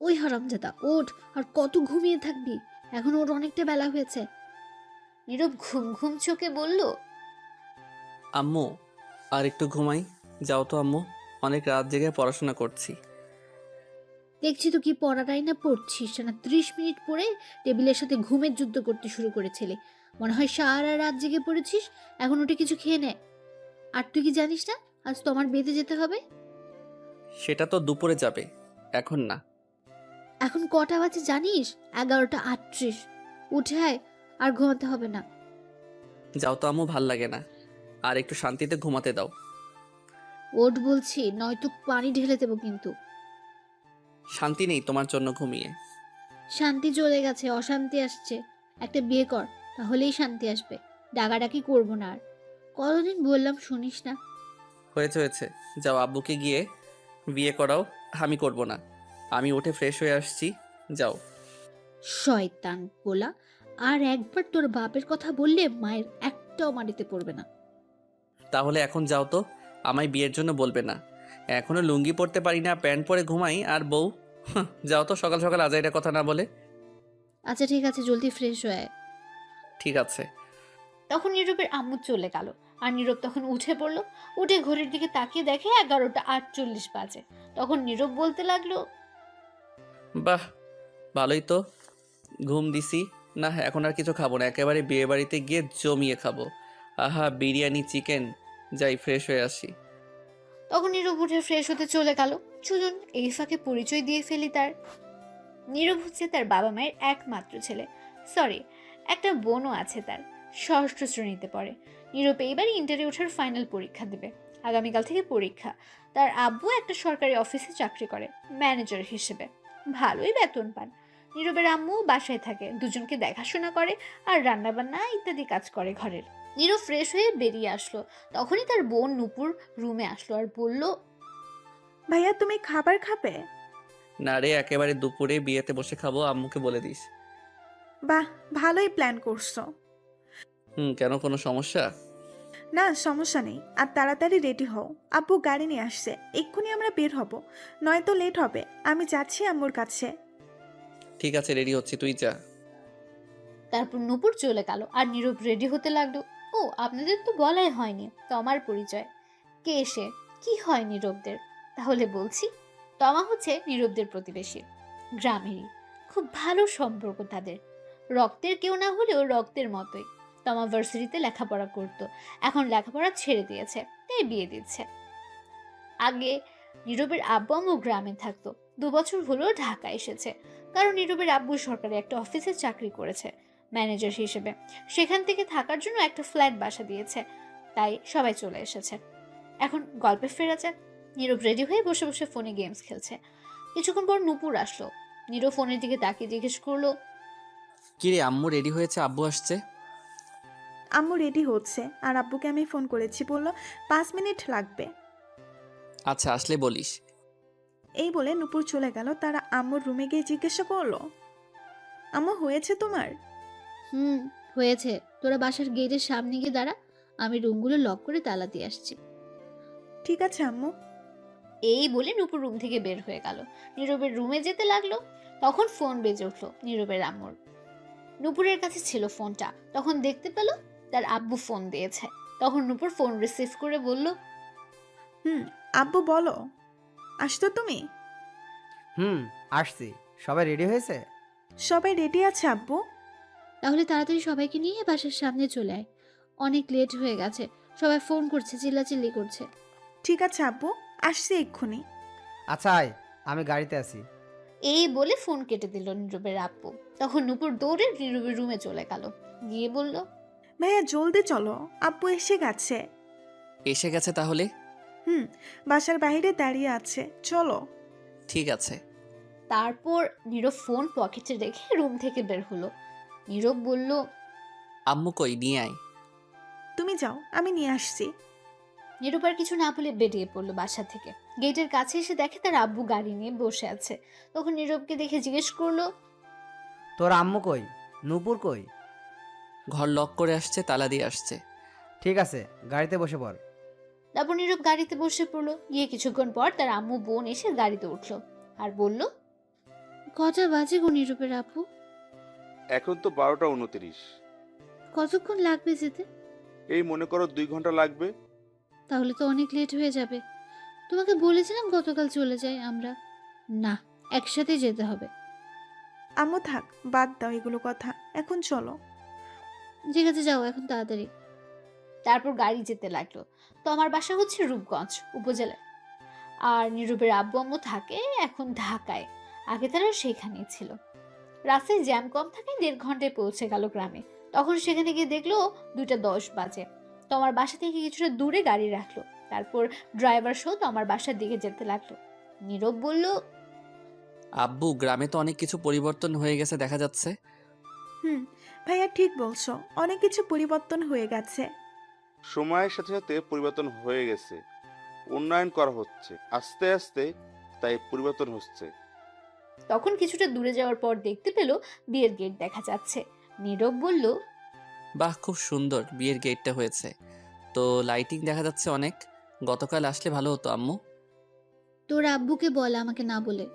ওই হারামজাদা ওঠ, আর কত ঘুমিয়ে থাকবি? এখন ওর অনেকটা বেলা হয়েছে। নীরব ঘুম ঘুম চোখে বলল, আম্মু আর একটু ঘুমাই। যাও তো আম্মু, অনেক রাত জেগে পড়াশোনা করছি। দেখছি তো কি পড়াটাই না পড়ছিস না, 30 মিনিট পরে টেবিলের সাথে ঘুমের যুদ্ধ করতে শুরু করেছিলে। মনে হয় সারা রাত জেগে পড়েছিস। এখন উঠে কিছু খেয়ে নে। আর তুই কি জানিস না আজ তোমার বেঁধে যেতে হবে? সেটা তো দুপুরে যাবে, এখন না। এখন কটা বাজে জানিস? 11টা 38। উঠে আয়, আর ঘুমাতে হবে না। যাও তো আম্মু, ভাল লাগে না। আর একটু শান্তিতে ঘুমাতে দাও। ওঠ বলছি, নয়তো পানি ঢেলে দেবো কিন্তু। শান্তি নেই তোমার জন্য ঘুমিয়ে। শান্তি চলে গেছে, অশান্তি আসছে। একটা বিয়ে কর, তাহলেই শান্তি আসবে। ডাকাডাকি করবো না আর। কতদিন বললাম শুনিস না। হয়েছে হয়েছে, যাও আব্বুকে গিয়ে বিয়ে করাও। আমি করব না। আমি উঠে ফ্রেশ হয়ে আসছি, যাও। শয়তান পোলা, আর একবার তোর বাপের কথা বললে মায়ের একটাও মাটিতে পড়বে না। তাহলে এখন যাও তো, আমায় বিয়ের জন্য বলবে না। এখনো লুঙ্গি পরতে পারি না, প্যান্ট পরে ঘুমাই, আর বউ। যাও তো, সকাল সকাল আজাইরা কথা না বলে। আচ্ছা ঠিক আছে, জলদি ফ্রেশ হয়ে আয়। ঠিক আছে। তখন নীরবের আম্মু চলে গেল। আর নীরব তখন উঠে পড়ল। উঠে ঘড়ির দিকে তাকিয়ে দেখে 11টা 48 বাজে। তখন নীরব বলতে লাগলো, বাহ, ভালোই তো। ঘুম দিছি না, এখন আর কিছু খাবো না, একেবারে বিয়ে বাড়িতে গিয়ে জমিয়ে খাবো। আহা, বিরিয়ানি, চিকেন। যাই ফ্রেশ হয়ে আসি। তখন নীরব উঠে ফ্রেশ হতে চলে গেল। চলুন এই ফাঁকে পরিচয় দিয়ে ফেলি তার। নীরব হচ্ছে তার বাবা মায়ের একমাত্র ছেলে। সরি, একটা বোনও আছে তার। ষষ্ঠ শ্রেণীতে পড়ে। নীরব এইবার ইন্টারে ওঠার ফাইনাল পরীক্ষা দেবে। আগামীকাল থেকে পরীক্ষা। তার আব্বু একটা সরকারি অফিসে চাকরি করে, ম্যানেজার হিসেবে। ভালোই বেতন পান। নীরবের আম্মু বাসায় থাকে, দুজনকে দেখাশোনা করে আর রান্নাবান্না ইত্যাদি কাজ করে ঘরের। নীরব ফ্রেশ হয়ে বেরিয়ে আসলো। তখনই তার বোন নূপুর রুমে আসলো আর বলল, ভাইয়া তুমি খাবার খাবে? না রে, একেবারে দুপুরে বিয়েতে বসে খাবো, আম্মুকে বলে দিস। বাহ, ভালোই প্ল্যান করছো। কেন, কোনো সমস্যা? না, সমস্যা নেই। আর তাড়াতাড়ি রেডি হও, আব্বু গাড়ি নিয়ে আসছে, এক্ষুনি আমরা বের হব, নয়তো লেট হবে। আমি যাচ্ছি আম্মুর কাছে। ঠিক আছে, রেডি হচ্ছি, তুই যা। তারপর নূপুর চলে গেল আর নীরব রেডি হতে লাগলো। ও, আপনাদের তো বলাই হয়নি তমার পরিচয়। কে সে, কি হয় নীরবদের? তাহলে বলছি, তমা হচ্ছে নীরবদের প্রতিবেশী, গ্রামেরই। খুব ভালো সম্পর্ক তাদের। রক্তের কেউ না হলেও রক্তের মতোই। তমা ভার্সিটিতে লেখাপড়া করতো, এখন লেখাপড়া ছেড়ে দিয়েছে, তাই বিয়ে দিচ্ছে। আগে নীরবের আব্বু আম্মু গ্রামে থাকতো, 2 বছর হলো ঢাকা এসেছে। কারণ নীরবের আব্বু সরকারি একটা অফিসে চাকরি করেছে ম্যানেজার হিসেবে। সেখান থেকে থাকার জন্য একটা ফ্ল্যাট বাসা দিয়েছে, তাই সবাই চলে এসেছে। এখন গল্পে ফেরা যাক। নীরব রেডি হয়ে বসে বসে ফোনে গেমস খেলছে। কিছুক্ষণ পর নূপুর আসলো। নীরব ফোনের দিকে তাকিয়ে জিজ্ঞেস করলো, কিরে, আম্মু রেডি হয়েছে, আব্বু আসছে? আম্মু রেডি হচ্ছে, আর আব্বুকে আমি ফোন করেছি, বললো 5 মিনিট লাগবে। আচ্ছা, আসলে বলিস। এই বলে নুপুর চলে গেল। তারা আম্মুর রুমে গিয়ে জিজ্ঞাসা করলো, আম্মু হয়েছে তোমার? হুম, হয়েছে। তোরা বাসার গেটের সামনে গিয়ে দাঁড়া, আমি রুমগুলো লক করে তালা দিয়ে আসছি। ঠিক আছে আম্মু। এই বলে নূপুর রুম থেকে বের হয়ে গেল। নীরবের রুমে যেতে লাগলো। তখন ফোন বেজে উঠলো নীরবের আম্মুর। নূপুরের কাছে ছিল ফোনটা, তখন দেখতে পেল তার আব্বু ফোন দিয়েছে। তখন নূপুর ফোন রিসিভ করে বলল, আব্বু বলো, আসতো তুমি? হুম, আসছি। সবাই রেডি হয়েছে? সবাই রেডি আছে আব্বু। তাহলে তাড়াতাড়ি সবাইকে নিয়ে বাসার সামনে চলে আয়। অনেক লেট হয়ে গেছে, সবাই ফোন করছে, চিল্লাচিল্লি করছে। ঠিক আছে আব্বু, আসছি এক্ষুনি। আচ্ছা আয়, আমি গাড়িতে আছি। এই বলে ফোন কেটে দিল নীরবের আব্বু। তখন নূপুর দৌড়ে নীরবের রুমে চলে গেল, গিয়ে বলল, ভাইয়া জলদি চলো, আব্বু এসে গেছে। এসে গেছে তাহলে? বাসার বাইরে দাঁড়িয়ে আছে, চলো। ঠিক আছে। তারপর নীরব ফোন পকেটে রেখে রুম থেকে বের হলো। নীরব বলল, আম্মু কই, নিয়ে আয়। তুমি যাও, আমি নিয়ে আসছি। নীরব আর কিছু না বলে বেরিয়ে পড়লো বাসা থেকে। গেটের কাছে এসে দেখে তার আব্বু গাড়ি নিয়ে বসে আছে। তখন নীরবকে দেখে জিজ্ঞেস করলো, তোর আম্মু কই? নূপুর কই? ঘর লক করে আসছে, তালা দিয়ে আসছে। ঠিক আছে, গাড়িতে বসে পড়। তারপর নীরব গাড়িতে বসে পড়লো। গিয়ে কিছুক্ষণ পর তার আম্মু বোন এসে গাড়িতে উঠলো আর বলল, কটা বাজে গো নীরবের আপু? এখন তো 12টা 29। কতক্ষণ লাগবে যেতে? এই মনে করো 2 ঘন্টা লাগবে। তাহলে তো অনেক লেট হয়ে যাবে। তোমাকে বলেছিলাম গতকাল চলে যাই আমরা। না, একসাথে যেতে হবে। আম্মু থাক, বাদ দাও এগুলো কথা, এখন চলো। ঠিক আছে, যাও এখন তাড়াতাড়ি। তারপর গাড়ি যেতে লাগলো। তো আমার বাসা হচ্ছে রূপগঞ্জ উপজেলায়, আর নীরবের আব্বু আম্মু থাকে এখন ঢাকায়। আগে তারা সেখানেই ছিল। রাস্তায় জ্যাম কম থাকে, 1.5 ঘন্টায় পৌঁছে গেল গ্রামে। তখন সেখানে গিয়ে দেখলো 2টা 10 বাজে। তো আমার বাসা থেকে কিছুটা দূরে গাড়ি রাখলো। তারপর ড্রাইভার সহ তো আমার বাসার দিকে যেতে লাগলো। নীরব বলল, আব্বু, গ্রামে তো অনেক কিছু পরিবর্তন হয়ে গেছে দেখা যাচ্ছে। হুম, ভাইয়া ঠিক বলছো, অনেক কিছু পরিবর্তন হয়ে গেছে। সময়ের সাথে সাথে পরিবর্তন হয়ে গেছে, উন্নয়ন করা হচ্ছে আস্তে আস্তে, তাই পরিবর্তন হচ্ছে। তখন কিছুটা দূরে যাওয়ার পর দেখতে পেল বিয়ের গেট দেখা যাচ্ছে। নীরব বলল, বাহ, খুব সুন্দর বিয়ের গেটটা হয়েছে। তো লাইটিং দেখা যাচ্ছে অনেক। গতকাল আসলে ভালো হতো আম্মু। তোর আব্বুকে বল আমাকে না বলে।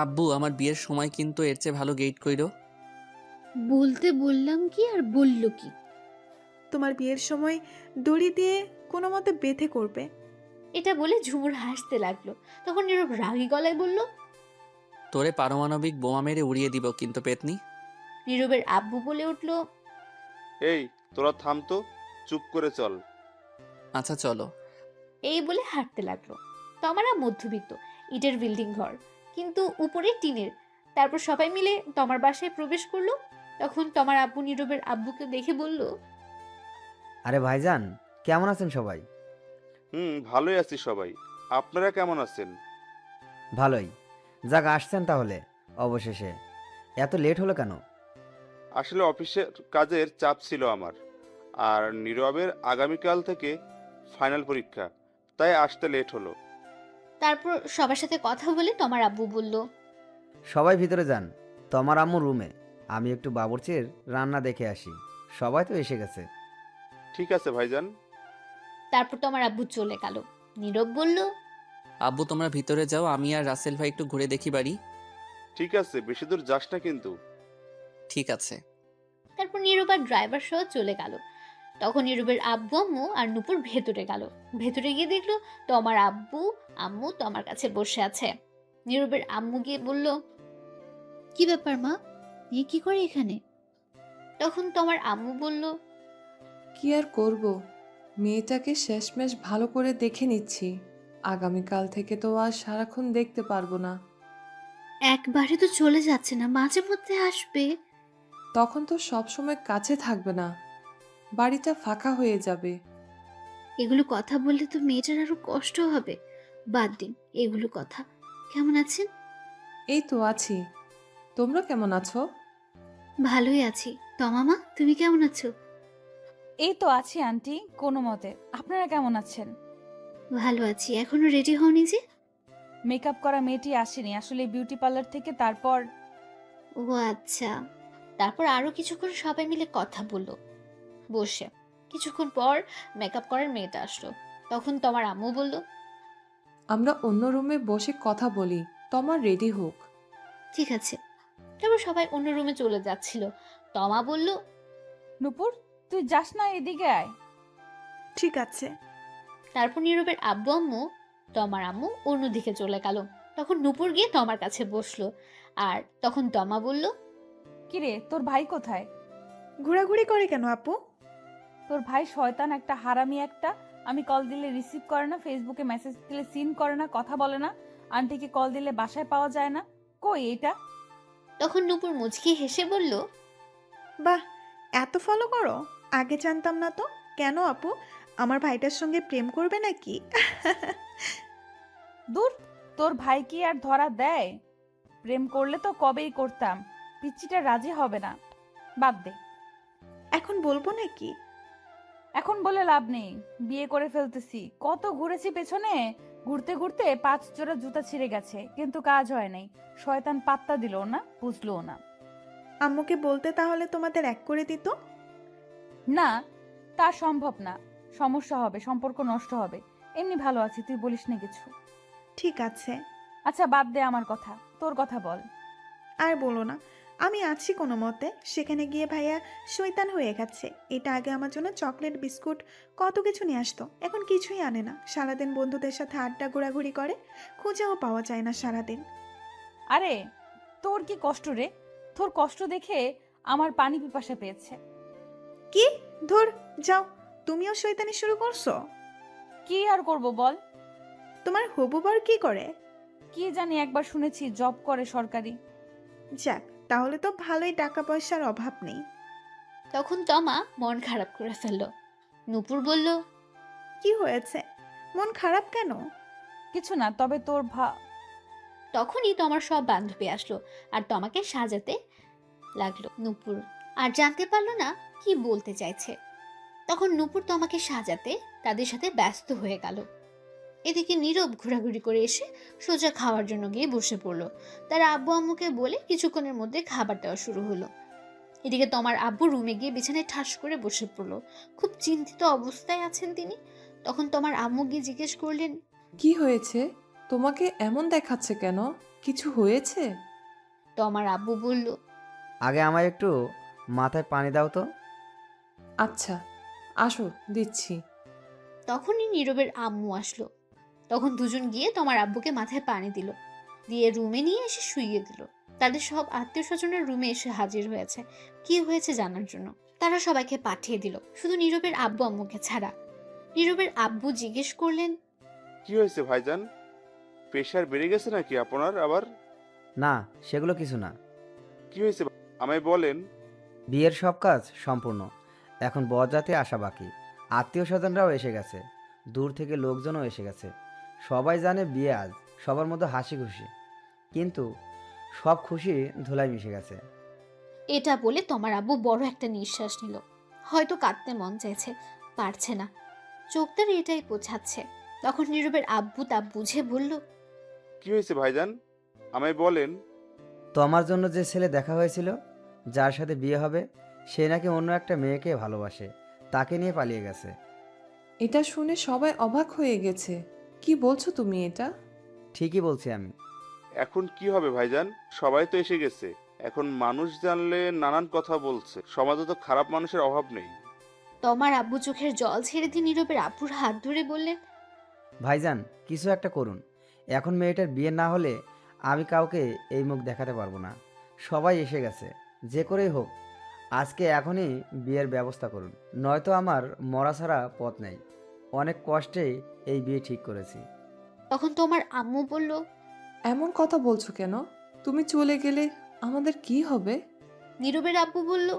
আব্বু, আমার বিয়ের সময় কিন্তু এর চেয়ে ভালো গেট কইরো। বলতে বললাম কি আর বলল কি? তোমার বিয়ের সময় দড়ি দিয়ে কোনো মতে বেঁধে করবে। এটা বলে ঝুমুর হাসতে লাগলো। তখন নীরব রাগী গলায় বলল, তোরে পারমাণবিক বোমা মেরে উড়িয়ে দিব কিন্তু পেতনি। নীরবের আব্বু বলে উঠল, এই তোরা থাম তো, চুপ করে চল। আচ্ছা চলো। এই বলে হাঁটতে লাগলো। তো আমরা মধ্যবিত্ত, ইটের বিল্ডিং ঘর, কিন্তু উপরে টিনের। তারপর সবাই মিলে তমার বাসায় প্রবেশ করলো। তখন তমার আব্বু নীরবের আব্বুকে দেখে বলল, আরে ভাইজান, কেমন আছেন সবাই? ভালোই আছি সবাই। আপনারা কেমন আছেন? ভালোই। যাক, আসছেন তাহলে অবশেষে। এত লেট হলো কেন? আসলে অফিসের কাজের চাপ ছিল আমার, আর নীরবের আগামীকাল থেকে ফাইনাল পরীক্ষা, তাই আসতে লেট হলো। তারপর সবার সাথে কথা বলে তমার আব্বু বলল, সবাই ভিতরে যান, তোমার আম্মু রুমে। আমি একটু বাবুর্চির রান্না দেখে আসি। সবাই তো এসে গেছে। ঠিক আছে ভাইজান। তারপর তমার আব্বু চলে গেল। নীরব বলল, আব্বু, তোমরা ভিতরে যাও, আমি আর রাসেল ভাই একটু ঘুরে দেখি বাড়ি। ঠিক আছে, বেশি দূর যাস না কিন্তু। ঠিক আছে। তারপর নীরব আর ড্রাইভার সহ চলে গেল। তখন নীরবের আব্বু আম্মু আর নূপুর ভেতরে গেল। ভেতরে গিয়ে দেখলো তমার আব্বু আম্মু তমার কাছে বসে আছে। নীরবের আম্মু গিয়ে বলল, কি ব্যাপার মা, মেয়ে কি করে এখানে? তখন তোমার আম্মু বলল, কি আর করব, মেয়েটাকে শেষমেশ ভালো করে দেখে নিচ্ছি। আগামীকাল থেকে তো আর সারাক্ষণ দেখতে পারবো না। একবারে তো চলে যাচ্ছে না, মাঝে মধ্যে আসবে। তখন তো সবসময় কাছে থাকবে না, বাড়িটা ফাঁকা হয়ে যাবে। এগুলো কথা বললে তো মেয়েটার আরো কষ্ট হবে। বাদ দিন এগুলো কথা। কেমন আছেন? এই তো আছি, তোমরা কেমন আছো? ভালোই আছি। তমামা, তুমি কেমন আছো? এই তো আছি আন্টি, কোনো মতে। আপনারা কেমন আছেন? ভালো আছি। এখনো রেডি হওনি যে? মেকআপ করা মেয়েটি আসেনি আসলে বিউটি পার্লার থেকে, তারপর ও আচ্ছা। তারপর আরো কিছুক্ষণ সবাই মিলে কথা বলল বসে। কিছুক্ষণ পর মেকআপ করার মেয়েটা আসলো। তখন তোমার আম্মু বলল, আমরা অন্য রুমে বসে কথা বলি, তোমার রেডি হোক। ঠিক আছে। তারপর সবাই অন্য রুমে চলে যাচ্ছিল। তমা বলল, নূপুর, তুই যাস না, এদিকে আয়। ঠিক আছে। তারপর নীরবের আব্বু আম্মু তমার আম্মু অন্যদিকে চলে গেল। তখন নূপুর গিয়ে তমার কাছে বসলো। আর তখন তমা বলল, কিরে, তোর ভাই কোথায়? ঘোরাঘুরি করে কেন আপু? তোর ভাই শয়তান একটা, হারামি একটা। আমি কল দিলে রিসিভ করে না, ফেসবুকে মেসেজ দিলে সিন করে না, কথা বলে না। আন্টিকে কল দিলে বাসায় পাওয়া যায় না। কই এটা? তখন নূপুর মুচকি হেসে বলল, বাহ, এত ফলো করো? আগে জানতাম না তো। কেন আপু, আমার ভাইটার সঙ্গে প্রেম করবে নাকি? দূর, তোর ভাই কি আর ধরা দেয়? প্রেম করলে তো কবেই করতাম। পিচ্চিটা রাজি হবে না, বাদ দে। এখন বলবো নাকি? এখন বলে লাভ নেই, বিয়ে করে ফেলতেছি। কত ঘুরেছি পেছনে, ঘুরতে ঘুরতে 5 জোড়া জুতা ছিঁড়ে গেছে, কিন্তু কাজ হয় নাই। শয়তান পাত্তা দিল না, বুঝলো না। আম্মুকে বলতে তাহলে তোমাদের এক করে দিত। না, তা সম্ভব না। সমস্যা হবে, সম্পর্ক নষ্ট হবে। এমনি ভালো আছি, তুই বলিস না কিছু। ঠিক আছে। আচ্ছা বাদ দে আমার কথা, তোর কথা বল। আর বলো না, আমি আছি কোনো মতে। সেখানে গিয়ে ভাইয়া শয়তান হয়ে গেছে। এটা আগে আমার জন্য চকলেট বিস্কুট কত কিছু নিয়ে আসতো, এখন কিছুই আনে না। সারাদিন বন্ধুদের সাথে আড্ডা ঘোরাঘুরি করে, খুঁজেও পাওয়া যায় না সারাদিন। আরে তোর কি কষ্ট রে, তোর কষ্ট দেখে আমার পানি পিপাসা পেয়েছে। কি? ধর, যাও, তুমিও শয়তানি শুরু করছো? কি আর করব বল। তোমার হবু বর কি করে? কি জানি, একবার শুনেছি জব করে সরকারি। যাক, তাহলে তো ভালোই, টাকা পয়সার অভাব নেই। তখন তমা মন খারাপ করে ফেলল। নূপুর বলল, কি হয়েছে? মন খারাপ কেন? কিছু না, তবে তোর তখনই তোমার সব বান্ধবী আসলো আর তোমাকে সাজাতে লাগলো। নূপুর আর জানতে পারলো না কি বলতে চাইছে। তখন নূপুর তোমাকে সাজাতে তাদের সাথে ব্যস্ত হয়ে গেল। এদিকে নীরব ঘোরাঘুরি করে এসে সোজা খাওয়ার জন্য গিয়ে বসে পড়লো। তার আব্বু আম্মুকে বলে কিছুক্ষণের মধ্যে খাবার দেওয়া শুরু হলো। এদিকে তোমার আব্বু রুমে গিয়ে বিছানায় ঠাস করে বসে পড়লো। খুব চিন্তিত অবস্থায় আছেন তিনি। তখন তোমার আম্মু গিয়ে জিজ্ঞেস করলেন, কি হয়েছে? তোমাকে এমন দেখাচ্ছে কেন? কিছু হয়েছে? তোমার আব্বু বলল, আগে আমায় একটু মাথায় পানি দাও তো। আচ্ছা, আসো, দিচ্ছি। তখনই নীরবের আম্মু আসলো। তখন দুজন গিয়ে তোমার আব্বুকে মাথায় পানি দিল, দিয়ে রুমে নিয়ে এসে শুইয়ে দিল। তাদের সব আত্মীয় স্বজনের রুমে এসে হাজির হয়েছে কি হয়েছে জানার জন্য। তারা সবাইকে পাঠিয়ে দিল, শুধু নীরবের আব্বু আম্মুকে ছাড়া। নীরবের আব্বু জিজ্ঞেস করলেন, কি হয়েছে ভাইজান? প্রেশার বেড়ে গেছে নাকি আপনার আবার? না, সেগুলো কিছু না। কি হয়েছে আমায় বলেন। বিয়ের সব কাজ সম্পূর্ণ, এখন বরযাত্রী আসা বাকি। আত্মীয় স্বজনরাও এসে গেছে, দূর থেকে লোকজনও এসে গেছে। সবাই জানে বিয়ে আজ, সবার মধ্যে হাসি খুশি, কিন্তু সব খুশি ধুলায় মিশে গেছে। এটা বলে তোমার আব্বু বড় একটা নিঃশ্বাস নিল। হয়তো কাঁদতে মন চাইছে, পারছে না, চোখ তার এটাই বোঝাচ্ছে। তখন নীরবের আব্বু তা বুঝে বলল, কি হয়েছে ভাইজান, আমায় বলেন। তোমার জন্য যে ছেলে দেখা হয়েছিল, যার সাথে বিয়ে হবে, সে নাকি অন্য একটা মেয়েকে ভালোবাসে, তাকে নিয়ে পালিয়ে গেছে। এটা শুনে সবাই অবাক হয়ে গেছে। কি বলছো তুমি এটা? ঠিকই বলছি আমি। এখন কি হবে ভাইজান? সবাই তো এসে গেছে, এখন মানুষ জানলে নানান কথা বলছে। সমাজে তো খারাপ মানুষের অভাব নেই। তোমার আব্বু চোখের জল ছেড়ে দিয়ে নীরবের আব্বুর হাত ধরে বললেন, ভাইজান, কিছু একটা করুন। এখন মেয়েটার বিয়ে না হলে আমি কাউকে এই মুখ দেখাতে পারবো না। সবাই এসে গেছে, যে করেই হোক আজকে এখনই বিয়ের ব্যবস্থা করুন, নয়তো আমার মরা ছাড়া পথ নেই। অনেক কষ্টে এই বিয়ে ঠিক করেছি। তখন তোমার আম্মু বলল, এমন কথা বলছো কেন? তুমি চলে গেলে আমাদের কি হবে? নীরবের আব্বু বলল,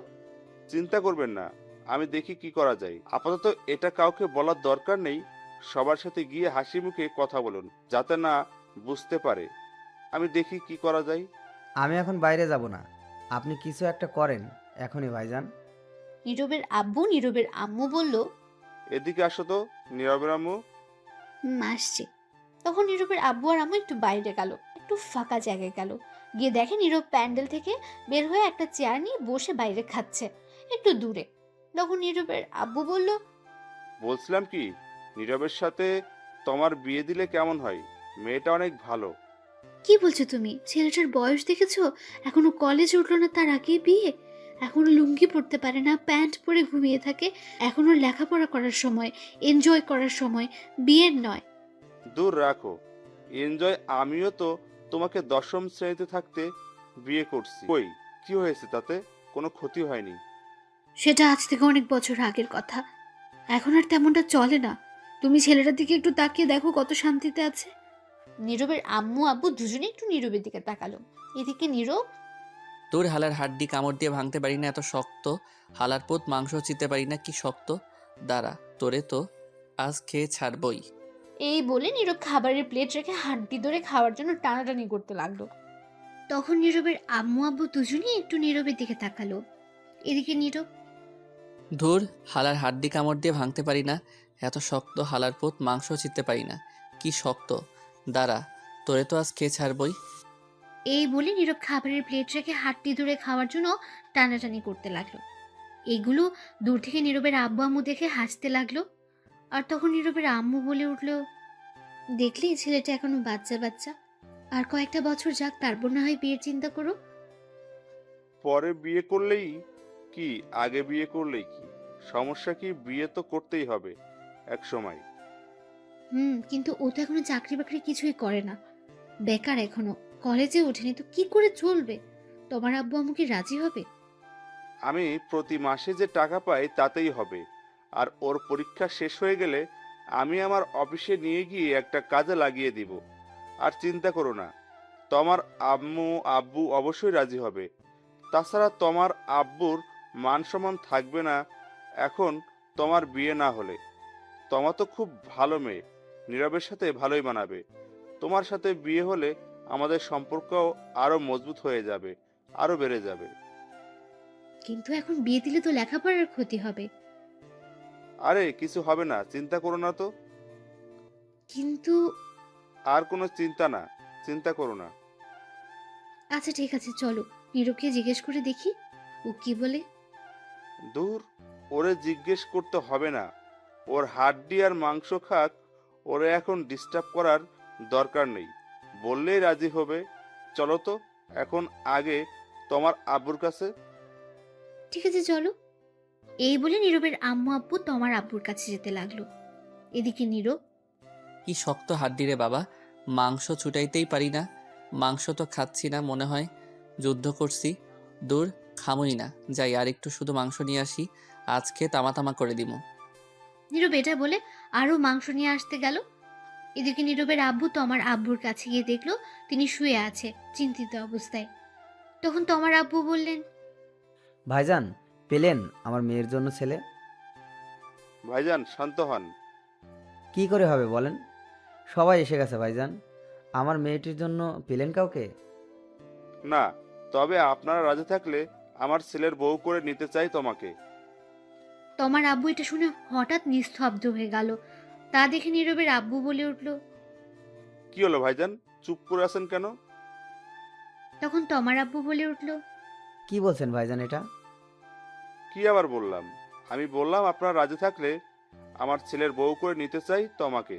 চিন্তা করবেন না, আমি দেখি কি করা যায়। আপাতত এটা কাউকে বলার দরকার নেই। সবার সাথে গিয়ে হাসি মুখে কথা বলুন, যাতে না বুঝতে পারে। আমি দেখি কি করা যায়। আমি এখন বাইরে যাব না, আপনি কিছু একটা করেন এখনই ভাইজান। নীরবের আব্বু নীরবের আম্মু বলল, এদিকে আসো তো নীরবের আম্মু। আসছে। তখন নীরবের আব্বু আর আম্মু একটু বাইরে গেল, একটু ফাঁকা জায়গায় গেল। গিয়ে দেখে নীরব প্যান্ডেল থেকে বের হয়ে একটা চেয়ার নিয়ে বসে বাইরে খাচ্ছে, একটু দূরে। তখন নীরবের আব্বু বলল, বলছিলাম কি, নীরবের সাথে তোমার বিয়ে দিলে কেমন হয়? মেয়েটা অনেক ভালো। কি বলছো তুমি? ছেলেটার বয়স দেখেছো? এখনো কলেজে উঠলো না, তার আগেই বিয়ে? এখনো লুঙ্গি পরতে পারে না, প্যান্ট পরে ঘুমিয়ে থাকে। এখনো লেখাপড়া করার সময়, এনজয় করার সময়, বিয়ের নয়। দূর রাখো এনজয়। আমিও তো তোমাকে দশম শ্রেণীতে থাকতে বিয়ে করছি। কই, কি হয়েছে তাতে? কোনো ক্ষতি হয়নি। সেটা আজ থেকে অনেক বছর আগের কথা, এখন আর তেমনটা চলে না। তুমি ছেলেটার দিকে একটু তাকিয়ে দেখো, কত শান্তিতে আছে। নীরবের আম্মু আব্বু দুজনে একটু নীরবের দিকে তাকালো। এদিকে নীরব, তোর হালার হাড্ডি কামড় দিয়ে ভাঙতে পারি না, এত শক্ত। হালার পোত মাংস চিতে পারি না, কি শক্ত। দাঁড়া, তোরে তো আজ খেয়ে ছাড়বই। এই বলে নীরব খাবারের প্লেট রেখে হাড্ডি ধরে খাওয়ার জন্য টানাটানি করতে লাগলো। তখন নীরবের আম্মু আব্বু দুজনেই একটু নীরবের দিকে তাকালো। এদিকে নীরব, ধুর, হালার হাড্ডি কামড় দিয়ে ভাঙতে পারি না, এত শক্ত। হালার পোত মাংস চিতে পারি না, কি শক্ত। দাঁড়া, তোরে তো আজ খেয়ে ছাড়বই। এই বলে নীরব খাবারের প্লেট রেখে হাতটি ধরে খাওয়ার জন্য টানাটানি করতে লাগলো। এগুলো দূর থেকে নীরবের আব্বু আম্মু দেখে হাসতে লাগলো। আর তখন নীরবের আম্মু বলে উঠল, দেখলি ছেলেটা এখনো বাচ্চা বাচ্চা, আর কয়েকটা বছর যাক, তারপর না হয় বিয়ের চিন্তা করো। পরে বিয়ে করলেই কি, আগে বিয়ে করলেই কি, সমস্যা কি? বিয়ে তো করতেই হবে এক সময়। কিন্তু ও তো এখনো চাকরি বাকরি কিছুই করে না, বেকার, এখনো কলেজে ওঠেনি, তো কি করে চলবে? তোমার আব্বু আম্মু কি রাজি হবে? আমি প্রতি মাসে যে টাকা পাই তাতেই হবে। আর ওর পরীক্ষা শেষ হয়ে গেলে আমি আমার অফিসে নিয়ে গিয়ে একটা কাজে লাগিয়ে দিব। আর চিন্তা করো না, তোমার আম্মু আব্বু অবশ্যই রাজি হবে। তাছাড়া তোমার আব্বুর মান সম্মান থাকবে না এখন তোমার বিয়ে না হলে। তোমার তো খুব ভালো মেয়ে, নীরবের সাথে ভালোই মানাবে। তোমার সাথে বিয়ে হলে আমাদের সম্পর্ক আরো মজবুত হয়ে যাবে, আরো বেড়ে যাবে। কিন্তু এখন বিয়ে দিলে তো লেখাপড়ার ক্ষতি হবে। আরে কিছু হবে না, চিন্তা করো না তো। কিন্তু আর কোনো চিন্তা না, চিন্তা করো না। আচ্ছা ঠিক আছে, চলো নীরবকে জিজ্ঞেস করে দেখি ও কি বলে। দূর, ওরে জিজ্ঞেস করতে হবে না। ওর হাড্ডি আর মাংস খাক, ওরে এখন ডিস্টার্ব করার দরকার নেই। বললেই রাজি হবে। চলো তো এখন আগে তোমার আব্বুর কাছে। ঠিক আছে চলো। এই বলে নীরবের আম্মু আব্বু তোমার আব্বুর কাছে যেতে লাগলো। এদিকে নীরব, কি শক্ত হাড্ডি রে বাবা, মাংস ছুটাইতেই পারি না। মাংস তো খাচ্ছি না, মনে হয় যুদ্ধ করছি। দূর, খামই না, যাই আর একটু শুধু মাংস নিয়ে আসি, আজকে তামা তামা করে দিমু। নীরব এটা বলে আরো মাংস নিয়ে আসতে গেল। এদিকে নীরবের আব্বু তোমার আব্বুর কাছে গিয়ে দেখলো তিনি শুয়ে আছে চিন্তিত অবস্থায়। তখন তোমার আব্বু বললেন, ভাইজান, পেলেন আমার মেয়ের জন্য ছেলে? ভাইজান শান্ত হন। কি করে হবে বলেন? সবাই এসে গেছে ভাইজান। আমার মেয়েটির জন্য পেলেন কাউকে? না, তবে আপনারা রাজি থাকলে আমার ছেলের বউ করে নিতে চাই তোমাকে। তোমার আব্বু এটা শুনে হঠাৎ নিস্তব্ধ হয়ে গেল। তা দেখে নীরবের আব্বু বলে উঠল। কি হলো ভাইজান, চুপ করে আছেন কেন? তখন তোমার আব্বু বলে উঠল, কি বলছেন ভাইজান এটা? কি আবার বললাম? আমি বললাম আপনারা রাজি থাকলে আমার ছেলের বউ করে নিতে চাই তোমাকে।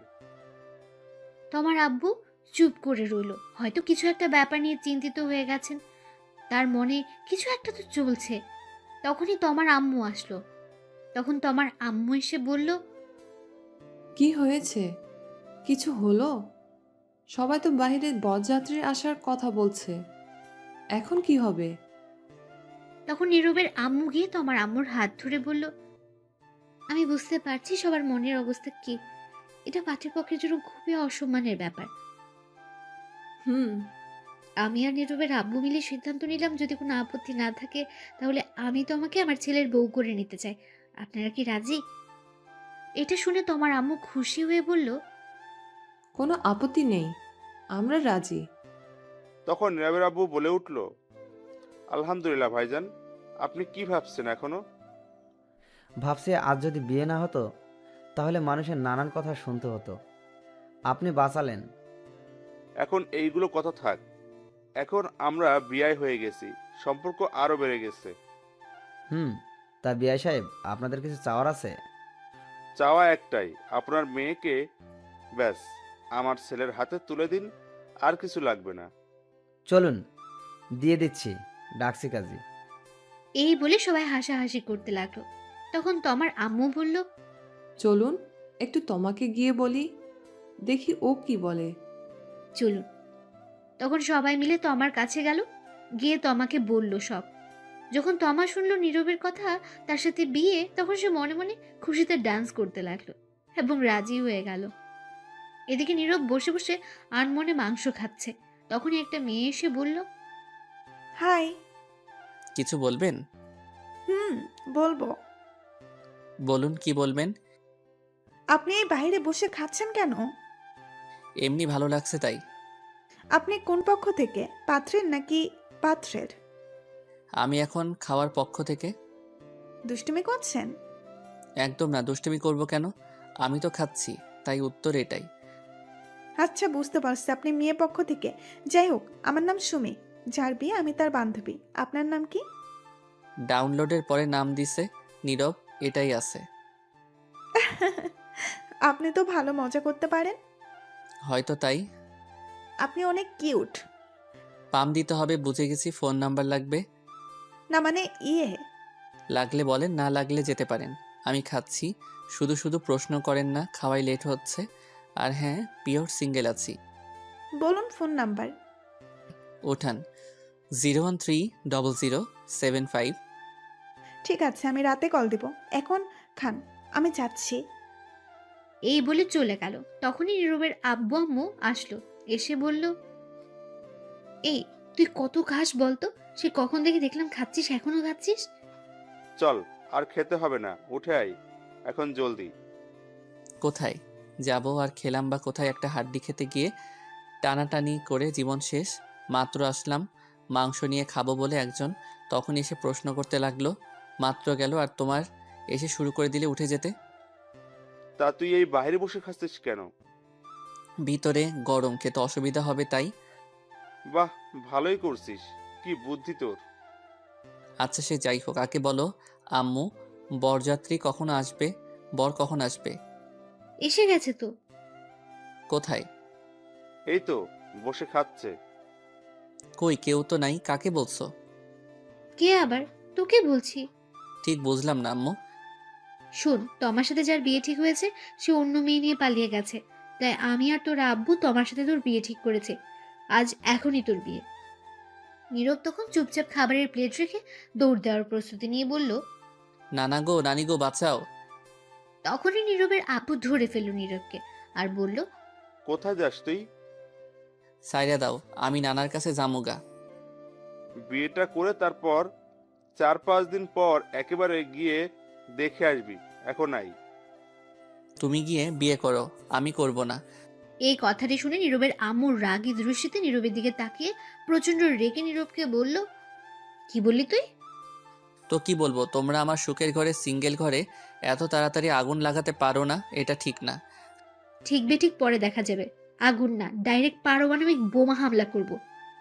তোমার আব্বু চুপ করে রইল, হয়তো কিছু একটা ব্যাপার নিয়ে চিন্তিত হয়ে গেছেন, তার মনে কিছু একটা তো চলছে। তখনই তোমার আম্মু আসলো। তখন তোমার আম্মু এসে বলল, কি হয়েছে? কিছু হলো? সবাই তো বাইরে বরযাত্রীর আসার কথা বলছে। এখন কি হবে? তখন নীরবের আম্মু গিয়ে তোমার আম্মুর হাত ধরে বলল, আমি বুঝতে পারছি সবার মনের অবস্থা কি। এটা পাত্রপক্ষের জন্য খুবই অসম্মানের ব্যাপার। হুম। আমি আর নীরবের আব্বু মিলে সিদ্ধান্ত নিলাম, যদি কোনো আপত্তি না থাকে তাহলে আমি তোমাকে আমার ছেলের বউ করে নিতে চাই। আপনারা কি রাজি? এটা শুনে তোমার আম্মু খুশি হয়ে বলল, কোনো আপত্তি নেই, আমরা রাজি। তখন নীরবের আব্বু বলে উঠল, আলহামদুলিল্লাহ ভাইজান, আপনি কি ভাবছেন এখনো? ভাবছি আজ যদি বিয়ে না হতো তাহলে মানুষের নানান কথা শুনতে হতো। আপনি বাঁচালেন। এখন এইগুলো কথা থাক। এখন আমরা বিয়ে হয়ে গেছি, সম্পর্ক আরো বেড়ে গেছে। তা বিআই সাহেব, আপনাদের কিছু চাওয়ার আছে? চাওয়া একটাই, আপনার মেয়েকে ব্যাস আমার ছেলের হাতে তুলে দিন, আর কিছু লাগবে না। চলুন দিয়ে দিচ্ছি, ডাকছি কাজী। এই বলে সবাই হাসাহাসি করতে লাগলো। তখন তোমার আম্মু বলল, চলুন একটু তোমাকে গিয়ে বলি, দেখি ও কি বলে। চলুন। তখন সবাই মিলে তোমার কাছে গেল, গিয়ে তোমাকে বলল সব। যখন তমা শুনলো নীরবের কথা, তার সাথে বিয়ে, তখন সে মনে মনে খুশিতে ডান্স করতে লাগলো এবং রাজি হয়ে গেল। এদিকে নীরব বসে বসে আনমনে মাংস খাচ্ছে। তখনই একটা মেয়ে এসে বলল, হাই। কিছু বলবেন? বলবো। বলুন, কি বলবেন? আপনি এই বাইরে বসে খাচ্ছেন কেন? এমনি ভালো লাগছে তাই। আপনি কোন পক্ষ থেকে, পাত্রের নাকি পাত্রের? আমি এখন খাওয়ার পক্ষ থেকে। দুষ্টুমি করছেন? একদম না, দুষ্টুমি করব কেন? আমি তো খাচ্ছি, তাই উত্তর এটাই। আচ্ছা বুঝতে পারছি, আপনি মেয়ে পক্ষ থেকে। যাই হোক, আমার নাম সুমি, যার বিয়ে আমি তার বান্ধবী। আপনার নাম কি? ডাউনলোডের পরে নাম দিছে নীরব, এটাই আছে। আপনি তো ভালো মজা করতে পারেন। হয়তো তাই। আপনি অনেক কিউট। পাম দিতে হবে বুঝে গেছি, ফোন নাম্বার লাগবে? না মানে ইয়ে, লাগলে বলেন, না লাগলে যেতে পারেন। আমি খাচ্ছি, শুধু শুধু প্রশ্ন করেন না, খাওয়াই লেট হচ্ছে। আর হ্যাঁ, পিওর সিঙ্গেল আছি। বলুন ফোন নাম্বার। ওঠান 0130075। ঠিক আছে, আমি রাতে কল দিব। এখন খান, আমি যাচ্ছি। এই বলে চলে গেল। তখনই নীরবের আব্বু আম্মু আসলো, এসে বলল, এই তুই কত খাস বলতো? সে কখন থেকে দেখলাম খাচ্ছিস, এখনো খাচ্ছিস? চল, আর খেতে হবে না, উঠে আয় এখন জলদি। কোথায় যাব আর খেলাম বা কোথায়? একটা হাড্ডি খেতে গিয়ে টানাটানি করে জীবন শেষ। মাত্র আসলাম মাংস নিয়ে খাবো বলে একজন, তখন এসে প্রশ্ন করতে লাগলো। মাত্র গেল আর তোমার এসে শুরু করে দিলে উঠে যেতে। তা তুই এই বাইরে বসে খাচ্ছিস কেন? ভিতরে গরম, খেতে অসুবিধা হবে তাই। বাহ, ভালোই করছিস, কি বুদ্ধি তোর। আচ্ছা সে যাই হোক, আগে বলো আম্মু, বরযাত্রী কখন আসবে? বর কখন আসবে? এসে গেছে তো। কোথায়? এই তো বসে খাচ্ছে। কই, কেউ তো নাই, কাকে বলছো? কে আবার? তোকে বলছি। ঠিক বুঝলাম না আম্মু। শোন, তোমার সাথে যার বিয়ে ঠিক হয়েছে সে অন্য মেয়ে নিয়ে পালিয়ে গেছে, তাই আমি আর তোর আব্বু তোমার সাথে তোর বিয়ে ঠিক করেছে। আজ এখনই তোর বিয়ে। নীরব তখন চুপচাপ খাবারের প্লেট রেখে দৌড় দেওয়ার প্রস্তুতি নিয়ে বলল। নানা গো, নানি গো, বাঁচাও। তখনই নীরবের আব্বু ধরে ফেলল নীরবকে আর বলল, কোথায় যাস তুই? সাইরা দাও, আমি নানার কাছে জামুগা। বিয়েটা করে তারপর 4-5 দিন পর একেবারে গিয়ে দেখে আসবি, এখন আই। তুমি গিয়ে বিয়ে করো, আমি করব না। এই কথাটি শুনে নীরবের আম্মুর রাগী দৃষ্টিতে নীরবের দিকে তাকিয়ে প্রচন্ড রেগে নীরবকে বলল, কি বললি তুই? তো কি বলবো, তোমরা আমার সুখের ঘরে, সিঙ্গেল ঘরে এত তাড়াতাড়ি আগুন লাগাতে পারো না, এটা ঠিক না। ঠিক বেঠিক পরে দেখা যাবে। আগুন না, ডাইরেক্ট পারমাণবিক বোমা হামলা করব।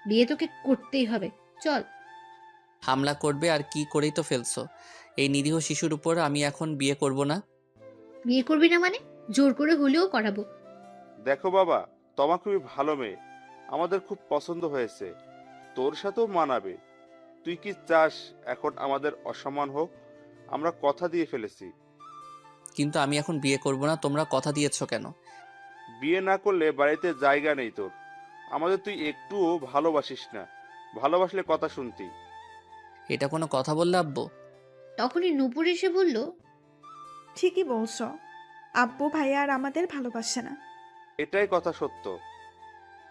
বিয়ে তোকে করতেই হবে, চল। হামলা করবে আর কি করেই তো ফেলছো। এই নিরীহ শিশুর উপর আমি এখন বিয়ে করব না। বিয়ে করবি না মানে? জোর করে হলেও করাবো। দেখো বাবা, তোমা খুবই ভালো মেয়ে, আমাদের খুব পছন্দ হয়েছে, তোর সাথেও মানাবে। তুই কি চাস এখন আমাদের অসম্মান হোক? আমরা কথা দিয়ে ফেলেছি। কিন্তু আমি এখন বিয়ে করব না, তোমরা কথা দিয়েছো কেন? বিয়ে না করলে বাড়িতে জায়গা নেই তোর। আমাদের তুই একটুও ভালোবাসিস না, ভালোবাসলে কথা শুনতি। এটা কোনো কথা বললে আব্বু? তখনই নূপুর এসে বলল, ঠিকই বলছো, আব্বু ভাইয়া আর আমাদের ভালোবাসে না। এটাই কথা সত্য।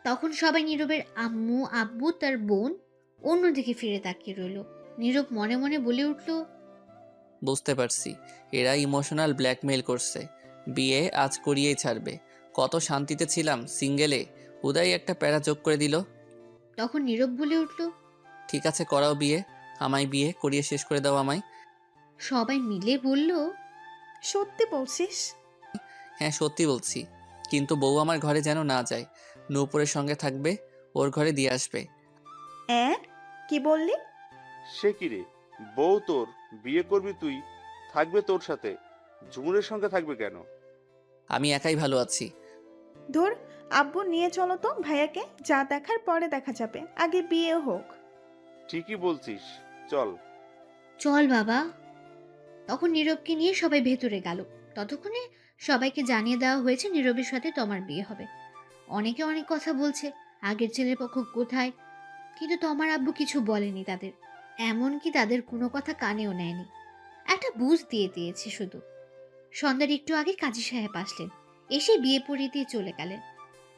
তখন সবাই নীরবের আম্মু আব্বু তার বোন অন্যদিকে ফিরে তাকিয়ে রইল। নীরব মনে মনে বলে উঠল, বুঝতে পারছি, এরা ইমোশনাল ব্ল্যাকমেইল করছে। বিয়ে আজ করিয়েই ছাড়বে। কত শান্তিতে ছিলাম সিঙ্গেলে, উদয় একটা প্যারা যোগ করে দিল। তখন নীরব বলে উঠল, ঠিক আছে করাও বিয়ে, আমায় বিয়ে করিয়ে শেষ করে দাও আমায়। সবাই মিলে বলল, সত্যি বলছিস? হ্যাঁ সত্যি বলছি, কিন্তু বউ আমার ঘরে যেন না যায়। নূপুরের সঙ্গে থাকবে, ওর ঘরে দিয়ে আসবে। কি বললি? সে কি রে, বউ তোর, বিয়ে করবি তুই, থাকবে তোর সাথে, ঝুমুরের সঙ্গে থাকবে কেন? আমি একাই ভালো আছি। ধুর, আব্বু নিয়ে চলো তো ভাইয়াকে, যা দেখার পরে দেখা যাবে, আগে বিয়ে হোক। ঠিকই বলছিস, চল। চল বাবা। তখন নীরবকে নিয়ে সবাই ভেতরে গেল। ততক্ষণে সবাইকে জানিয়ে দেওয়া হয়েছে নীরবের সাথে তমার বিয়ে হবে। অনেকে অনেক কথা বলছে, আগের ছেলের পক্ষ কোথায়, কিন্তু তমার আব্বু কিছু বলেনি তাদের, এমনকি তাদের কোনো কথা কানেও নেয়নি। একটা বুঝ দিয়ে দিয়েছে শুধু। সন্ধ্যার একটু আগে কাজী সাহেব আসলেন, এসে বিয়ে পড়িয়ে দিয়ে চলে গেলেন।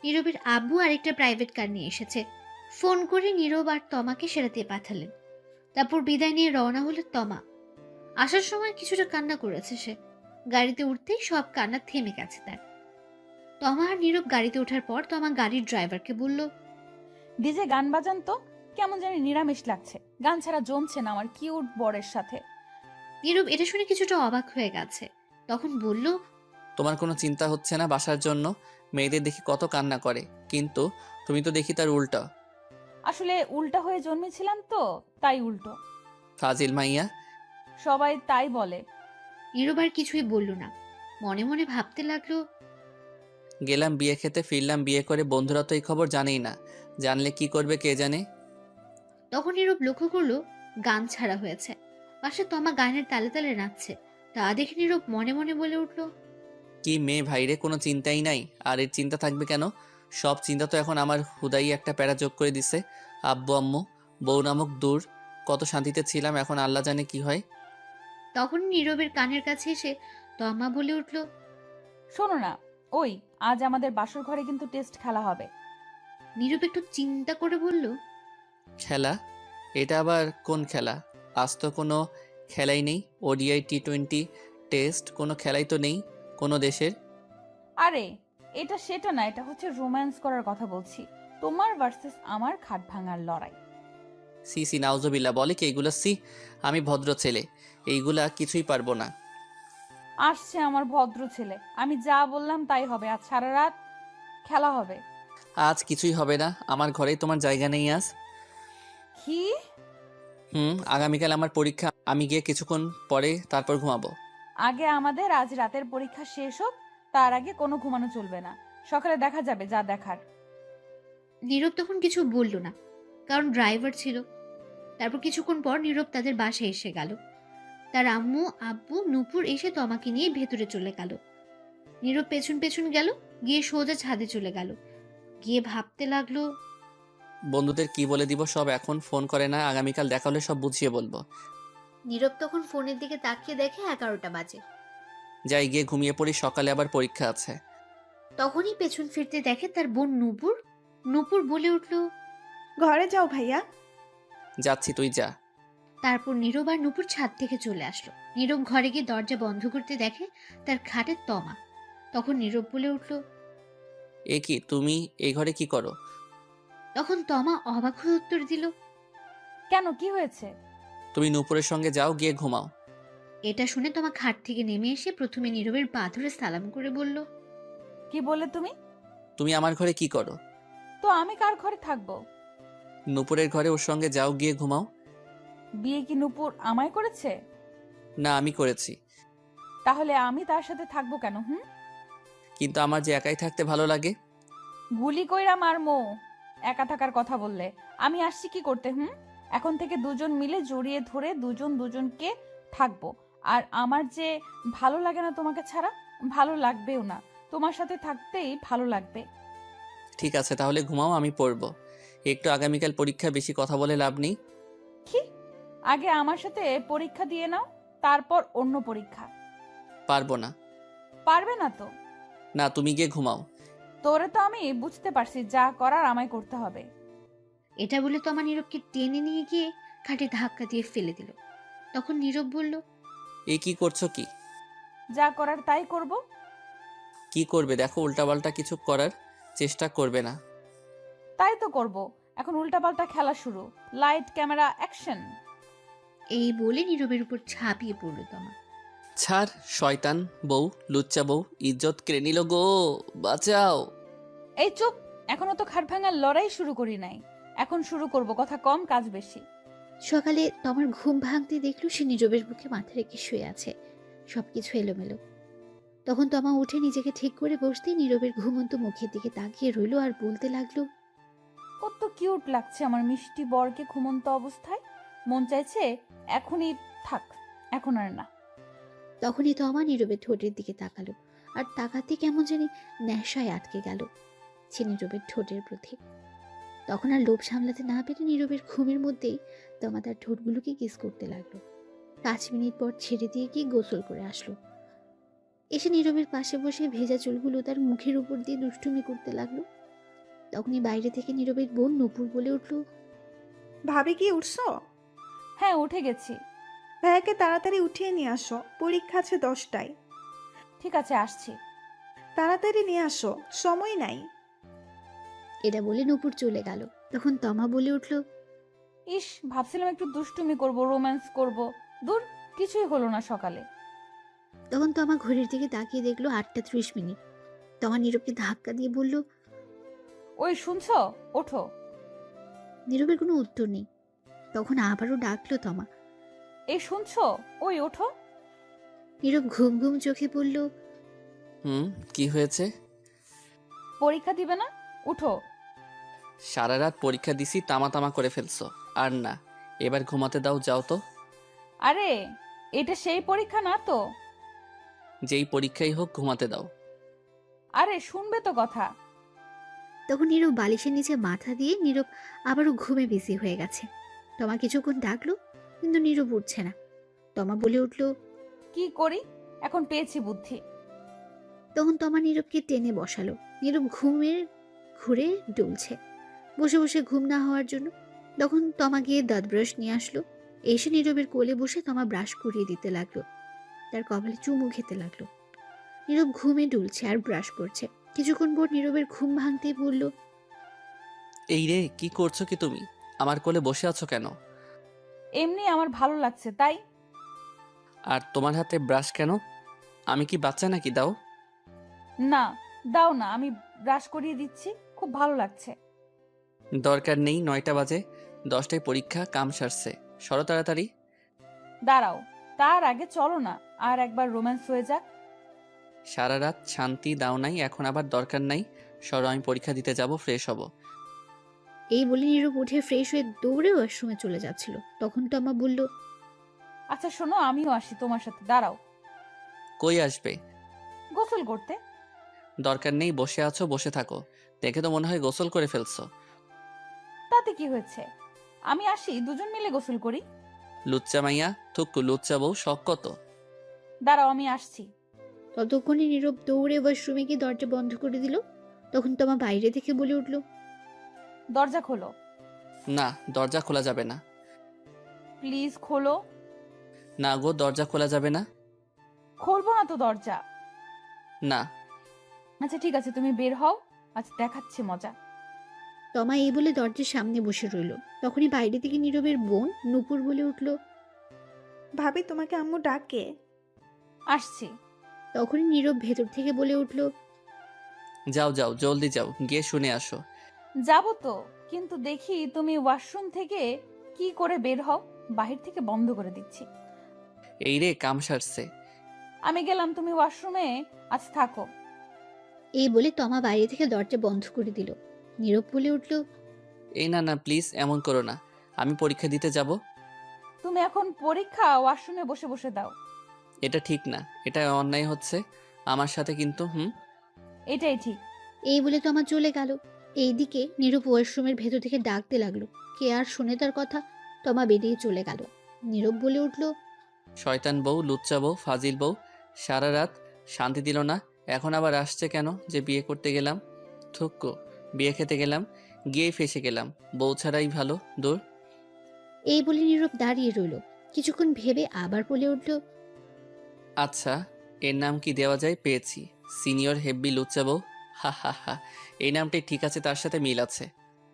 নীরবের আব্বু আরেকটা প্রাইভেট কার নিয়ে এসেছে, ফোন করে নীরব আর তমাকে সেরাতে পাঠালেন। তারপর বিদায় নিয়ে রওনা হলো তমা। আসার সময় কিছুটা কান্না করেছে সে, গাড়িতে উঠতেই সব কান্না থেমে গেছে তার। তমা আর নীরব গাড়িতে ওঠার পর তমা গাড়ির ড্রাইভারকে বলল, ডিজে গান বাজান তো, কেমন জানি নিরামিষ লাগছে, গান ছাড়া জমছে না আমার কিউট বরের সাথে। নীরব এটা শুনে কিছুটা অবাক হয়ে গেছে, তখন বলল, তোমার কোনো চিন্তা হচ্ছে না বাসার জন্য? মেয়েদের দেখি কত কান্না করে, কিন্তু তুমি তো দেখি তার উল্টা। আসলে উল্টা হয়ে জন্মেছিলাম তো, তাই উল্টো। ফাজিল মাইয়া। সবাই তাই বলে। নীরব আর কিছুই বলল না, মনে মনে ভাবতে লাগলো, গেলাম বিয়ে খেতে, ফিরলাম বিয়ে করে। বন্ধুরা তো এই খবর জানেই না, জানলে কি করবে কে জানে। তখন নীরব লক্ষ্য করলো গান ছাড়া হয়েছে। পাশে তমা গানের তালে তালে নাচছে। তা দেখে নীরব মনে মনে বলে উঠল, কি মেয়ে ভাইরে, কোনো চিন্তাই নাই। আর এর চিন্তা থাকবে কেন? সব চিন্তা তো এখন আমার হুদাই একটা প্যারা যোগ করে দিছে। আব্বু আম্মু বউ নামক দূর, কত শান্তিতে ছিলাম, এখন আল্লাহ জানে কি হয়। তখন নীরবের কানের কাছে এসে তমা বলে উঠল, শোনো না, ওই আজ আমাদের বাসর ঘরে কিন্তু টেস্ট খেলা হবে। নীরব একটু চিন্তা করে বলল, খেলা? এটা আবার কোন খেলা? আজ তো কোনো খেলাই নেই। ওডিআই টি20 টেস্ট কোনো খেলাই তো নেই কোনো দেশের। আরে এটা সেটা না, এটা হচ্ছে রোম্যান্স করার কথা বলছি। তোমার ভার্সেস আমার খাট ভাঙার লড়াই। সি সি নাউজুবিল্লাহ, বলে কি এইগুলা? সি, আমি ভদ্র ছেলে, এইগুলা কিছুই পারবো না। আসছে আমার ভদ্র ছেলে, আমি যা বললাম তাই হবে। আজ সারা রাত খেলা হবে। আজ কিছুই হবে না, আমার ঘরেই তোমার জায়গা নেই আজ। কি? আগামীকাল আমার পরীক্ষা, আমি গিয়ে কিছুক্ষণ পরে তারপর ঘুমাবো। আগে আমাদের আজ রাতের পরীক্ষা শেষ হোক, তার আগে কোনো ঘুমানো চলবে না। সকালে দেখা যাবে যা দেখার। নীরব তখন কিছু বলল না, কারণ ড্রাইভার ছিল। তারপর কিছুক্ষণ পর নীরব তাদের বাসায় এসে গেল। তার আম্মু আব্বু নূপুর এসে তমাকে নিয়ে ভেতরে চলে গেল। নীরব পেছন পেছন গেল, গিয়ে সোজা ছাদে চলে গেল। গিয়ে ভাবতে লাগলো, বন্ধুদের কি বলে দিব সব, এখন ফোন করে না, আগামীকাল দেখা হলে সব বুঝিয়ে বলবো। নীরব তখন ফোনের দিকে তাকিয়ে দেখে 11টা বাজে। যাই গিয়ে ঘুমিয়ে পড়ি, সকালে আবার পরীক্ষা আছে। তখনই পেছন ফিরতে দেখে তার বোন নূপুর। নূপুর বলে উঠল, ঘরে যাও ভাইয়া। যাচ্ছি, তুই যা। তারপর নীরব আর নূপুর ছাদ থেকে চলে আসলো। নীরব ঘরে গিয়ে দরজা বন্ধ করতে দেখে তার খাটে তমা। তখন নীরব বলে উঠল, এ কি, তুমি এই ঘরে কি করো? তখন তমা অবাক হয়ে উত্তর দিল, কেন, কি হয়েছে? তুমি নূপুরের সঙ্গে যাও, গিয়ে ঘুমাও। এটা শুনে তমা খাট থেকে নেমে এসে প্রথমে নীরবের পা ধরে সালাম করে বলল, কি বললে তুমি? তুমি আমার ঘরে কি করো? তো আমি কার ঘরে থাকবো? নূপুরের ঘরে, ওর সঙ্গে যাও, গিয়ে ঘুমাও। বিয়ে কি নূপুর আমায় করেছে? না, আমি করেছি। তাহলে আমি তার সাথে থাকবো কেন? কিন্তু আমার যে একাই থাকতে ভালো লাগে। গুলি কইরা মারমো একা থাকার কথা বললে। আমি আসছি কি করতে? এখন থেকে দুজন মিলে জড়িয়ে ধরে দুজন দুজনকে থাকবো। আর আমার যে ভালো লাগে না তোমাকে ছাড়া, ভালো লাগবেও না। তোমার সাথে থাকতেই ভালো লাগবে। ঠিক আছে, তাহলে ঘুমাও, আমি পড়বো একটু। আগামীকাল পরীক্ষা, বেশি কথা বলে লাভ নেই। কি? আগে আমার সাথে পরীক্ষা দিয়ে নাও, তারপর অন্য পরীক্ষা। পারবো না। পারবে না তো? না, তুমি গিয়ে ঘুমাও। তোরে তো আমি বুঝতে পারছি, যা করার আমায় করতে হবে। এটা বলে তমা নীরবকে টেনে নিয়ে গিয়ে খাটে ধাক্কা দিয়ে ফেলে দিল। তখন নীরব বলল, এ কি করছো? কি যা করার তাই করব। কি করবে? দেখো, উল্টাপাল্টা কিছু করার চেষ্টা করবে না। তাই তো করব। এখন উল্টাপাল্টা খেলা শুরু। Light camera action. এই বলে নীরবের উপর ঝাঁপিয়ে পড়ল তমা। ছাড়, শয়তান বউ, লুচ্চা বউ, ইজ্জত কেড়ে নিল গো, বাঁচাও। এই চুপ, এখনো তো খাট ভাঙার লড়াই শুরু করি নাই। এখন শুরু করব, কথা কম কাজ বেশি। সকালে তমার ঘুম ভাঙতে দেখলো সে নীরবের বুকে মাথা রেখে শুয়ে আছে, সবকিছু এলোমেলো। তখন তমা উঠে নিজেকে ঠিক করে বসতেই নীরবের ঘুমন্ত মুখের দিকে তাকিয়ে রইল আর বলতে লাগলো, কত কিউট লাগছে আমার মিষ্টি বরকে ঘুমন্ত অবস্থায়। মন চাইছে এখনই থাক, এখন আর না। তখনই তমা নীরবের ঠোঁটের দিকে তাকালো, আর তাকাতে কেমন জানি নেশায় আটকে গেল সে নীরবের ঠোঁটের প্রতি। তখন আর লোভ সামলাতে না পেরে নীরবের ঘুমের মধ্যেই তমা তার ঠোঁটগুলোকে কিস করতে লাগলো। 5 মিনিট পর ছেড়ে দিয়ে গিয়ে গোসল করে আসলো। এসে নীরবের পাশে বসে ভেজা চুলগুলো তার মুখের উপর দিয়ে দুষ্টুমি করতে লাগলো। তখনই বাইরে থেকে নীরবের বোন নূপুর বলে উঠল, ভাবি কি উঠছো? হ্যাঁ, উঠে গেছি। ভাইয়াকে তাড়াতাড়ি উঠিয়ে নিয়ে আসো, পরীক্ষা আছে 10টায়। ঠিক আছে, আসছি। তাড়াতাড়ি নিয়ে আসো, সময় নাই। এটা বলে নূপুর চলে গেল। তখন তমা বলে উঠল, ইস, ভাবছিলাম একটু দুষ্টুমি করব, রোম্যান্স করব। দূর, কিছুই হলো না সকালে। তখন তমা ঘড়ির দিকে তাকিয়ে দেখলো 8টা 30 মিনিট। তমা নীরবকে ধাক্কা দিয়ে বলল, ওই শুনছো, ওঠো। নীরবের কোনো উত্তর নেই। তখন আবারও ডাকলো তমা। এই শুনছো, ওই ওঠো। নীরব ঘুম ঘুম চোখে বলল, কি হয়েছে? পরীক্ষা দিবে না? উঠো। সারা রাত পরীক্ষা দিছি, তামা তামা করে ফেলছো। আর না, এবার ঘুমাতে দাও, যাও তো। আরে এটা সেই পরীক্ষা না তো। যেই পরীক্ষাই হোক, ঘুমাতে দাও। আরে শুনবে তো কথা। তখন নীরব বালিশের নিচে মাথা দিয়ে নীরব আবারও ঘুমে বিজি হয়ে গেছে। তমা কিছুক্ষণ ডাকলো, কিন্তু নীরব উঠছে না। তমা বলে উঠল। কি করি, এখন পেয়েছি বুদ্ধি। তখন তমা নীরবকে টেনে বসালো। নীরব ঘুমের ঘুরে ডুলছে, বসে বসে ঘুম না হওয়ার জন্য। তখন তমা গিয়ে দাঁত ব্রাশ নিয়ে আসলো। এসে নীরবের কোলে বসে তমা ব্রাশ করিয়ে দিতে লাগলো, তার কপালে চুমু খেতে লাগলো। নীরব ঘুমে ডুলছে আর ব্রাশ করছে। কিছুক্ষণ পর নীরবের ঘুম ভাঙতেই বলল। এই রে, কি করছো কি তুমি? আমার কোলে বসে আছো কেন? এমনি আমার ভালো লাগছে তাই। আর তোমার হাতে ব্রাশ কেন? আমি কি বাচ্চা নাকি? দাও। না, দাও না, আমি ব্রাশ করিয়ে দিচ্ছি, খুব ভালো লাগছে। দরকার নেই, 9টা বাজে, 10টায় পরীক্ষা, কাম সারছে। সরো তাড়াতাড়ি। দাঁড়াও, তার আগে চলো না আর একবার রোম্যান্স হয়ে যাক। সারা রাত শান্তি দাও নাই, এখন আবার দরকার নাই। সরো, আমি পরীক্ষা দিতে যাব, ফ্রেশ হব। এই বলে নীরব উঠে ফ্রেশ হয়ে দৌড়ে ওয়াশরুমে চলে যাচ্ছিল। তখন তমা বলল। আচ্ছা শোনো, আমিও আসি তোমার সাথে, দাঁড়াও। কই আসবে? গোসল করতে। দরকার নেই, বসে আছো, বসে থাকো। দেখে তো মনে হয় গোসল করে ফেলছো। তাতে কি হয়েছে, আমি আসি, দুজন মিলে গোসল করি। লুচ্চা মাইয়া, থুক্কু লুচ্চা বউ, শখ কত। দাঁড়াও, আমি আসছি। ততক্ষণে নীরব দৌড়ে ওয়াশরুমে গিয়ে দরজা বন্ধ করে দিল। তখন তমা বাইরে থেকে বলে উঠল। দরজা খোলো। না, দরজা খোলা যাবে না। প্লিজ খোলো। না গো, দরজা খোলা যাবে না। খুলবো না তো দরজা। না। আচ্ছা ঠিক আছে, তুমি বের হও, আজ দেখাচ্ছি মজা। তমা এই বলে দরজার সামনে বসে রইল। তখনই বাইরে থেকে নীরবের বোন নূপুর বলে উঠল। ভাবি তোমাকে আম্মু ডাকে। আসছি। তখনই নীরব ভেতর থেকে বলে উঠল। যাও যাও, জলদি যাও, গিয়ে শুনে আসো। যাবো তো, কিন্তু দেখি তুমি ওয়াশরুম থেকে কি করে বের হও, বাহির থেকে বন্ধ করে দিচ্ছি। এই রে, কাম সারছে। আমি গেলাম, তুমি ওয়াশরুমে আজ থাকো। এই বলে তমা বাইরে থেকে দরজা বন্ধ করে দিল। নীরব বলে উঠল। এই না না, প্লিজ এমন করো না, আমি পরীক্ষা দিতে যাব। তুমি এখন পরীক্ষা ওয়াশরুমে বসে বসে দাও। এটা ঠিক না, এটা অন্যায় হচ্ছে আমার সাথে কিন্তু। এটাই ঠিক। এই বলে তমা চলে গেল। এইদিকে নীরব ওয়াশরুমের ভেতর থেকে ডাকতে লাগলো। কে আর শুনে তার কথা। তমা বেরিয়ে চলে গেল। নীরব বলে উঠল। শয়তান বউ, লুচ্চা বউ, ফাজিল বউ, সারা রাত শান্তি দিল না, এখন আবার আসছে কেন? যে বিয়ে করতে গেলাম, থুক্কো, বিয়ে খেতে গেলাম, গিয়েই ফেসে গেলাম। বউ ছাড়াই ভালো, দূর। এই বলে নীরব দাঁড়িয়ে রইল। কিছুক্ষণ ভেবে আবার বলে উঠল। আচ্ছা, এর নাম কি দেওয়া যায়? পেয়েছি, সিনিয়র হেব্বি লুচ্চা বউ। হা হা হা, এই নামটাই ঠিক আছে, তার সাথে মিল আছে।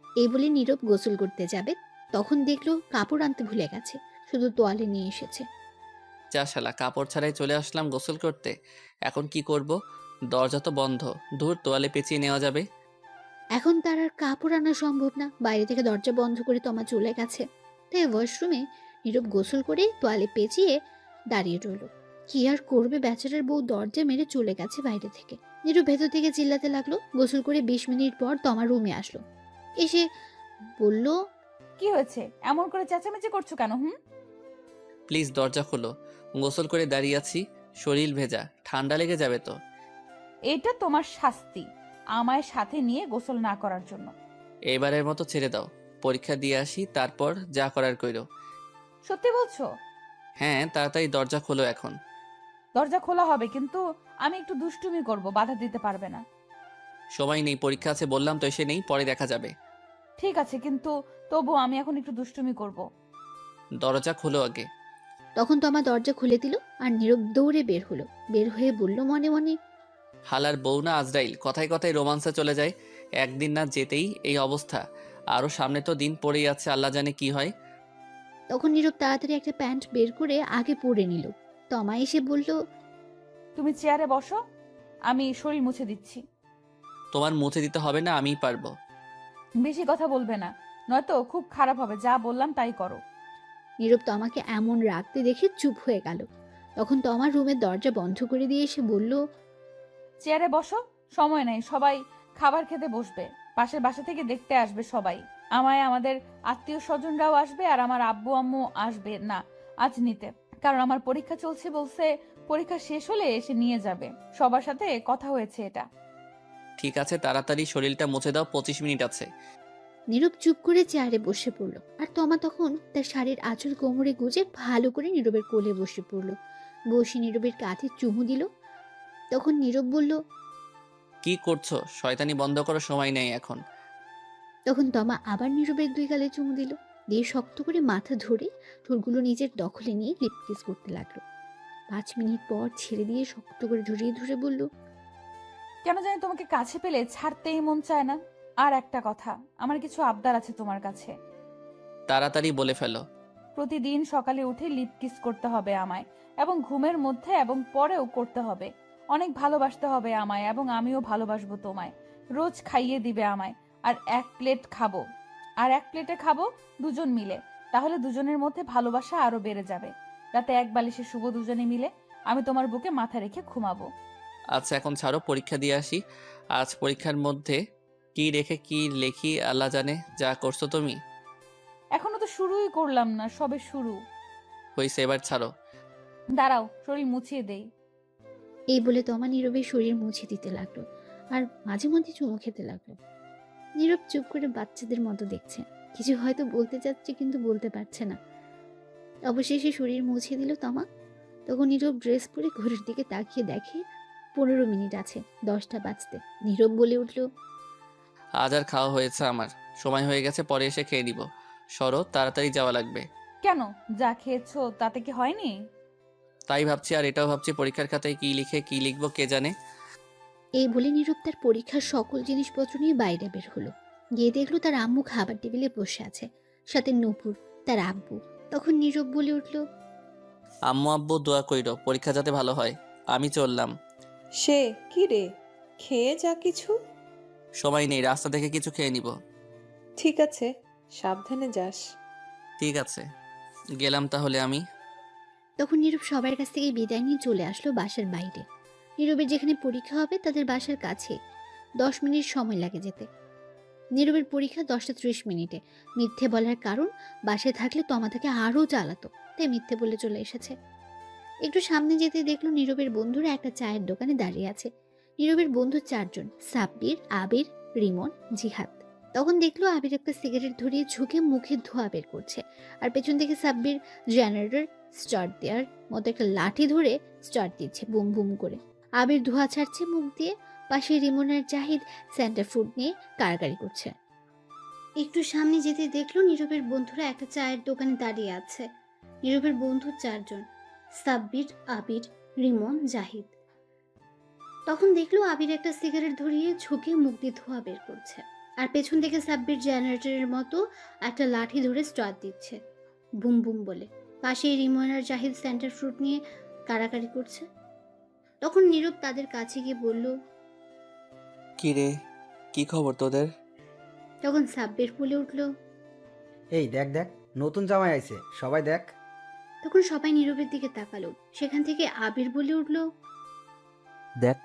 এই বলে নীরব গোসল করতে যাবে, তখন দেখলো কাপড় আনতে ভুলে গেছে, শুধু তোয়ালে নিয়ে এসেছে। যা শালা, কাপড় ছাড়াই চলে আসলাম গোসল করতে। এখন কি করব? দরজা তো বন্ধ, ধুর, তোয়ালে পেঁচিয়ে নেওয়া যাবে। এখন তার আর কাপড় আনা সম্ভব না। বাইরে থেকে দরজা বন্ধ করে তমা চলে গেছে। তাই ওয়াশরুমে নীরব গোসল করে তোয়ালে পেঁচিয়ে দাঁড়িয়ে রইল। কি আর করবে, বেচারার বউ দরজা মেরে চলে গেছে বাইরে থেকে। নীরব ভেতর থেকে চিল্লাতে লাগলো। গোসল করে 20 মিনিট পর তমা রুমে আসলো। এসে বলল। কি হয়েছে, এমন করে চেঁচামেচি করছো কেন? প্লিজ দরজা খোলো, গোসল করে দাঁড়িয়ে আছি, শরীর ভেজা, ঠান্ডা লেগে যাবে তো। এটা তোমার শাস্তি, আমায় সাথে নিয়ে গোসল না করার জন্য। এবারের মতো ছেড়ে দাও, পরীক্ষা দিয়ে আসি, তারপর যা করার কইরো। সত্যি বলছো? হ্যাঁ, তাড়াতাড়ি দরজা খোলো এখন। দরজা খোলা হবে, কিন্তু আমি একটু দুষ্টুমি করব, বাধা দিতে পারবে না। সময় নেই, পরীক্ষা আছে বললাম তো, এসে নেই, পরে দেখা যাবে। ঠিক আছে, কিন্তু তবু আমি এখন একটু দুষ্টুমি করব। দরজা খোলো আগে। তখন তমা দরজা খুলে দিল আর নীরব দৌড়ে বের হলো। বের হয়ে বলল মনে মনে। হালার বউ না আজরাইল, কথায় কথায় রোমান্সে চলে যায়, একদিন না যেতেই এই অবস্থা। আরো সামনে তো দিন পড়েই আছে, আল্লাহ জানে কি হয়। তখন নীরব তাড়াতাড়ি একটা প্যান্ট বের করে আগে পরে নিল। তমা এসে বলল। তুমি চেয়ারে বসো, আমি শরীর মুছে দিচ্ছি। তোমার মুছে দিতে হবে না, আমিই পারবো। বেশি কথা বলবে না, নয়তো খুব খারাপ হবে। যা বললাম তাই করো। নীরব তমাকে এমন রাখতে দেখে চুপ হয়ে গেল। তখন তমা রুমের দরজা বন্ধ করে দিয়ে এসে বলল। চেয়ারে বসো, সময় নেই, সবাই খাবার খেতে বসবে। পাশের বাসা থেকে দেখতে আসবে সবাই আমায়। আমাদের আত্মীয় স্বজনরাও আসবে, আর আমার আব্বু আম্মু আসবে না আজ নিতে, কারণ আমার পরীক্ষা চলছে বলছে। পরীক্ষা শেষ হলে এসে নিয়ে যাবে। সবার সাথে কথা হয়েছে এটা। ঠিক আছে, তাড়াতাড়ি শরীরটা মুছে দাও, 25 মিনিট আছে। নীরব চুপ করে চেয়ারে বসে পড়ল, আর তমা তখন তার শাড়ির আঁচল কোমরে গুজে ভালো করে নীরবের কোলে বসে পড়ল। বসে নীরবের কাঁধে চুমু দিল। তখন নীরব বলল, কি করছো? শয়তানি বন্ধ করো, সময় নেই এখন। তখন তমা আবার নীরবের দুই গালে চুমু দিল, দিয়ে শক্ত করে মাথা ধরে ঠোঁটগুলো নিজের দখলে নিয়ে লিপ কিস করতে লাগলো। 5 মিনিট পর ছেড়ে দিয়ে শক্ত করে জড়িয়ে ধরে বলল, কেন জানি তোমাকে কাছে পেলে ছাড়তেই মন চায় না। আর একটা কথা, আমার কিছু আবদার আছে তোমার কাছে। তাড়াতাড়ি বলে ফেলো। প্রতিদিন সকালে উঠে লিপ কিস করতে হবে আমায়, এবং ঘুমের মধ্যে এবং পরেও করতে হবে। অনেক ভালোবাসতে হবে আমায়, এবং আমিও ভালোবাসবো তোমায়। রোজ খাইয়ে দিবে আমায়। আর এক প্লেটে খাবো দুজন মিলে। তাহলে দুজনের মধ্যে ভালোবাসা আরো বেড়ে যাবে। রাতে এক বালিশে শুভ দুজনে মিলে। আমি তোমার বুকে মাথা রেখে ঘুমাবো। আচ্ছা এখন ছাড়ো, পরীক্ষা দিয়ে আসি। আজ পরীক্ষার মধ্যে কি রেখে কি লেখি আল্লাহ জানে। যা করছো তুমি। এখনো তো শুরুই করলাম না, সবে শুরু। হয়েছে, এবার ছাড়ো। দাঁড়াও, শরীর মুছিয়ে দেই। এই বলে তমা নীরবের শরীর মুছে দিতে লাগলো, আর মাঝে মধ্যে চুমু খেতে লাগলো। নীরব চুপ করে বাচ্চাদের মতো দেখছে, কিছু হয়তো বলতে চাচ্ছে কিন্তু বলতে পারছে না। অবশেষে শরীর মুছে দিল তমা। তখন নীরব ড্রেস পরে ঘড়ির দিকে তাকিয়ে দেখে 15 মিনিট আছে 10টা বাজতে। নীরব বলে উঠল, আজ আর খাওয়া হয়েছে আমার, সময় হয়ে গেছে, পরে এসে খেয়ে নিব। সরো, তাড়াতাড়ি যাওয়া লাগবে। কেন? যা খেয়েছো তাতে কি হয়নি? তাই ভাবছি, আর এটাও ভাবছি পরীক্ষার খাতায় কি লিখে কি লিখবো কে জানে। এই বলে নীরব তার পরীক্ষার সকল জিনিসপত্র নিয়ে বাইরে বের হলো। গিয়ে দেখলো তার আম্মু খাবার টেবিলে বসে আছে, সাথে নূপুর তার আব্বু। তখন নীরব বলে উঠল, আম্মু আব্বু দোয়া কইরো, পরীক্ষা যাতে ভালো হয়। আমি চললাম। সে কি রে, খেয়ে যা কিছু। সময় নেই, রাস্তা থেকে কিছু খেয়ে নিব। ঠিক আছে, সাবধানে যাস। ঠিক আছে, গেলাম তাহলে আমি। তখন নীরব সবার কাছ থেকে বিদায় নিয়ে চলে আসলো বাসার বাইরে। নীরবের যেখানে পরীক্ষা হবে তাদের বাসার কাছে 10 মিনিট সময় লাগে যেতে। নীরবের পরীক্ষা 10:30 মিথ্যে বলার কারণ, বাসায় থাকলে তমা তাকে আরও জ্বালাতো, তাই মিথ্যে বলে চলে এসেছে। একটু সামনে যেতে দেখলো নীরবের বন্ধুরা একটা চায়ের দোকানে দাঁড়িয়ে আছে। নীরবের বন্ধু 4 জন, সাব্বির, আবির, রিমন, জিহাদ। তখন দেখলো আবির একটা সিগারেট ধরিয়ে ঝুঁকে মুখে ধোঁয়া বের করছে, আর পেছন থেকে সাব্বির জেনারেটর স্টার্ট দেওয়ার মতো একটা লাঠি ধরে স্টার্ট দিচ্ছে বুম বুম করে। আবির ধোঁয়া ছাড়ছে মুখ দিয়ে, পাশে রিমন আর জাহিদ সেন্টার ফুড নিয়ে কাড়াকাড়ি করছে। একটু সামনে যেতে দেখলো নীরবের বন্ধুরা একটা চায়ের দোকানে দাঁড়িয়ে আছে। নীরবের বন্ধু 4 জন, সাব্বির, আবির, রিমন, জাহিদ। তখন দেখলো আবির একটা সিগারেট ধরিয়ে ঝুঁকে মুখ দিয়ে ধোঁয়া বের করছে, আর পেছন থেকে সাব্বির জেনারেটরের মতো একটা লাঠি ধরে স্টার্ট দিচ্ছে বুম বুম বলে। পাশে রিমন আর জাহিদ সেন্টার ফ্রুট নিয়ে কাড়াকাড়ি করছে। তখন নীরব তাদের কাছে গিয়ে বলল, কি রে, কি খবর তোদের? তখন সাব্বির বলে উঠল। এই দেখ দেখ, নতুন জামাই আইছে, সবাই দেখ। তখন সবাই নীরবের দিকে তাকালো। সেখান থেকে আবির বলে উঠল, দেখ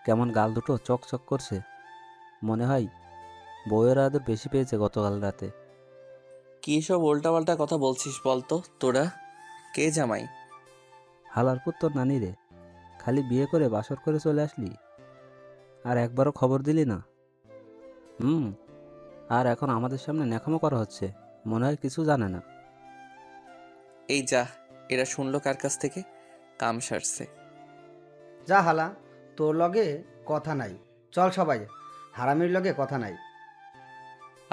কেমন গাল দুটো চকচক করছে, মনে হয় বউয়ের আদর বেশি পেয়েছে গতকাল রাতে। কি সব উল্টাপাল্টা কথা বলছিস বলতো তোরা? কে জামাই? হালারপুর তোর নানি রে, খালি বিয়ে করে বাসর করে চলে আসলি, আর একবারও খবর দিলি না। আর এখন আমাদের সামনে ন্যাকামো করা হচ্ছে, মনে হয় কিছু জানে না। এই যা, এরা শুনলো কার কাছ থেকে? কাম সারছে। যা হালা, তোর লগে কথা নাই, চল সবাই, হারামির লগে কথা নাই।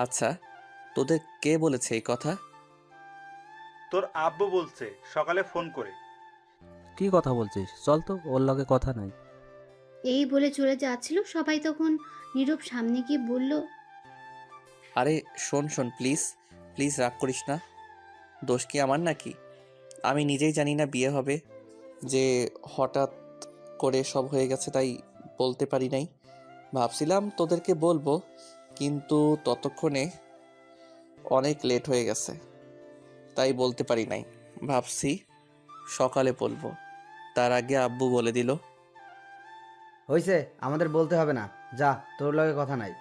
আচ্ছা, তোদের কে বলেছে এই কথা? তোর আব্বু বলছে সকালে ফোন করে। কি কথা বলছিস? চল তো, ওর লগে কথা নাই। এই বলে চলে যাচ্ছিল সবাই। তখন নীরব সামনে গিয়ে বলল, আরে শোন শোন, প্লিজ প্লিজ রাগ করিস না। দোষ কি আমার নাকি? আমি নিজেই জানি না বিয়ে হবে, যে হঠাৎ করে সব হয়ে গেছে তাই বলতে পারি নাই। ভাবছিলাম তোদেরকে বলবো, কিন্তু ততক্ষণে অনেক লেট হয়ে গেছে, তাই বলতে পারি নাই। ভাবছি সকালে বলবো, তার আগে আব্বু বলে দিল। হইছে, আমাদের বলতে হবে না। যা, তোর লগে কথা নাই।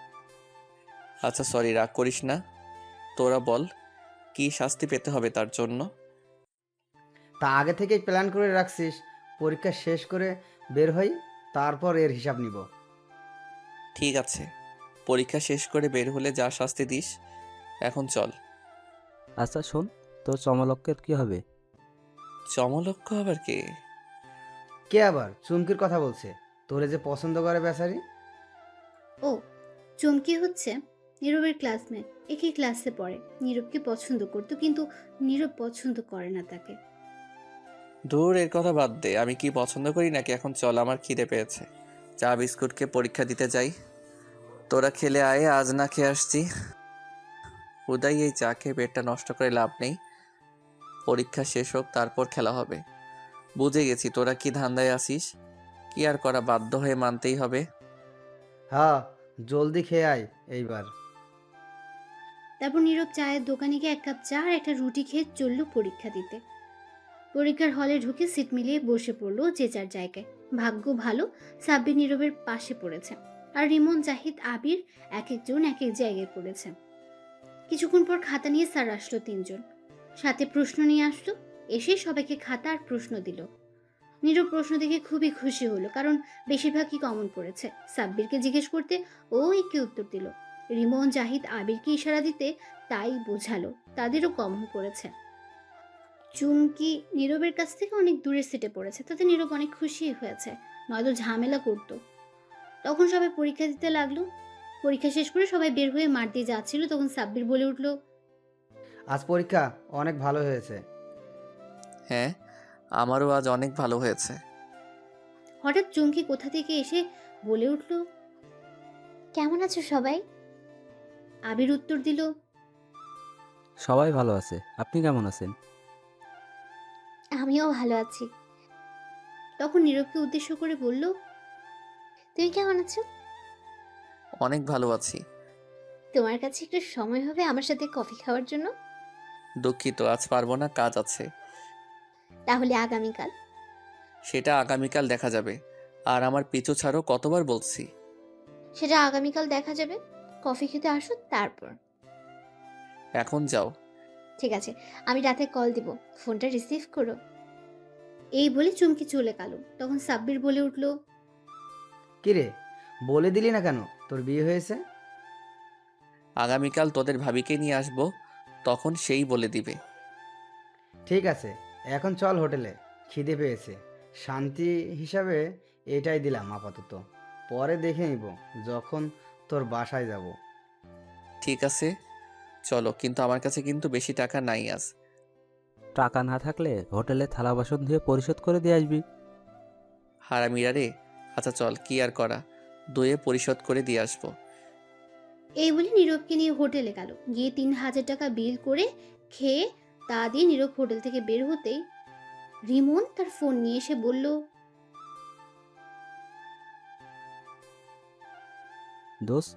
আচ্ছা সরি, রাগ করিস না। তোরা বল, কি শাস্তি পেতে হবে তার জন্য? তা আগে থেকেই প্ল্যান করে রাখছিস, পরীক্ষা শেষ করে বের হই, তারপর এর হিসাব নিব। ঠিক আছে, পরীক্ষা শেষ করে বের হলে যা শাস্তি দিস। এখন চল। আচ্ছা শোন, তোর চমলক্কের কি হবে? চমলক্ষ আবার কে? কে আবার? চুমকির কথা বলছে, তোরে যে পছন্দ করে বেচারি। ও, চমকি হচ্ছে নীরবের ক্লাসমেট, একই ক্লাসে পড়ে। নীরবকে পছন্দ করতো, কিন্তু নীরব পছন্দ করে না তাকে। দূর, এর কথা বাদ দে। আমি কি পছন্দ করি নাকি? এখন চল, আমার খিদে পেয়েছে। চা বিস্কুটকে পরীক্ষা দিতে যাই। তোরা খেলে আয়, আজ না খেয়ে আসছি। উদয়, এই চা খেয়ে পেটটা নষ্ট করে লাভ নেই। পরীক্ষা শেষ হোক, তারপর খেলা হবে। বুঝে গেছি তোরা কি ধান্দায় আসিস। কি আর করা, বাধ্য হয়ে মানতেই হবে। হ্যাঁ, জলদি খেয়ে আয় এইবার। তারপর নীরব চায়ের দোকানে গিয়ে 1 কাপ চা আর একটা রুটি খেয়ে চলল পরীক্ষা দিতে। পরীক্ষার হলে ঢুকে সিট মিলিয়ে বসে পড়লো যে যার জায়গায়। ভাগ্য ভালো, সাব্বির নীরবের পাশে পড়েছে, আর রিমন, জাহিদ, আবির এক একজন এক এক জায়গায় পড়েছে। কিছুক্ষণ পর খাতা নিয়ে স্যার আসলো 3 জন, সাথে প্রশ্ন নিয়ে আসলো। এসে সবাইকে খাতা আর প্রশ্ন দিল। নীরব প্রশ্ন দেখে খুবই খুশি হলো, কারণ বেশিরভাগই কমন পড়েছে। সাব্বিরকে জিজ্ঞেস করতে ও একে উত্তর দিল। রিমন, জাহিদ আবিরকে ইশারা দিতে তাই বোঝালো তাদেরও কমন পড়েছে। চুমকি নীরবের কাছ থেকে অনেক দূরের সিটে পড়েছে, তাতে নীরব অনেক খুশি হয়েছে, নয়তো ঝামেলা করতো। তখন সবাই পরীক্ষা দিতে লাগলো। পরীক্ষা শেষ করে সবাই বের হয়ে মাঠ দিয়ে যাচ্ছিল, তখন সাব্বির বলে উঠলো, আজ পরীক্ষা অনেক ভালো হয়েছে। হ্যাঁ, আমারও আজ অনেক ভালো হয়েছে। হঠাৎ চুমকি কোথা থেকে এসে বলে উঠলো, কেমন আছো সবাই? আবির উত্তর দিল, সবাই ভালো আছে, আপনি কেমন আছেন? আমিও ভালো আছি। তখন নীরবকে উদ্দেশ্য করে বলল, তুমি কেমন আছো? অনেক ভালো আছি। তোমার কাছে একটু সময় হবে আমার সাথে কফি খাওয়ার জন্য? দুঃখিত, আজ পারবো না, কাজ আছে। তাহলে আগামীকাল? সেটা আগামীকাল দেখা যাবে। আর আমার পিছু ছাড়ো, কতবার বলছি। সেটা আগামীকাল দেখা যাবে, কফি খেতে আসো তারপর। এখন যাও। ঠিক আছে, আমি রাতে কল দিব, ফোনটা রিসিভ করো। এই বলে চুমকি চলে গেল। তখন সাব্বির বলে উঠল, কিরে, বলে দিলি না কেন তোর বিয়ে হয়েছে? আগামীকাল তোদের ভাবিকে নিয়ে আসবো, তখন সেই বলে দিবে। ঠিক আছে, এখন চল হোটেলে, খিদে পেয়েছে। শান্তি হিসাবে এটাই দিলাম আপাতত, পরে দেখে নিব যখন তোর বাসায় যাব। ঠিক আছে চলো, কিন্তু আমার কাছে কিন্তু বেশি টাকা নাই আজ। টাকা না থাকলে হোটেলে থালা বাসন ধুয়ে পরিশোধ করে দিয়ে আসবি। হারামিরা রে। আচ্ছা চল, কি আর করা, দুয়ে পরিশোধ করে দিয়ে আসবো। এই বলে নীরবকে নিয়ে হোটেলে গেল। গিয়ে 3000 টাকা বিল করে খেয়ে তা দিয়ে নীরব হোটেল থেকে বের হতেই রিমন তার ফোন নিয়ে এসে বলল, দোস্ত,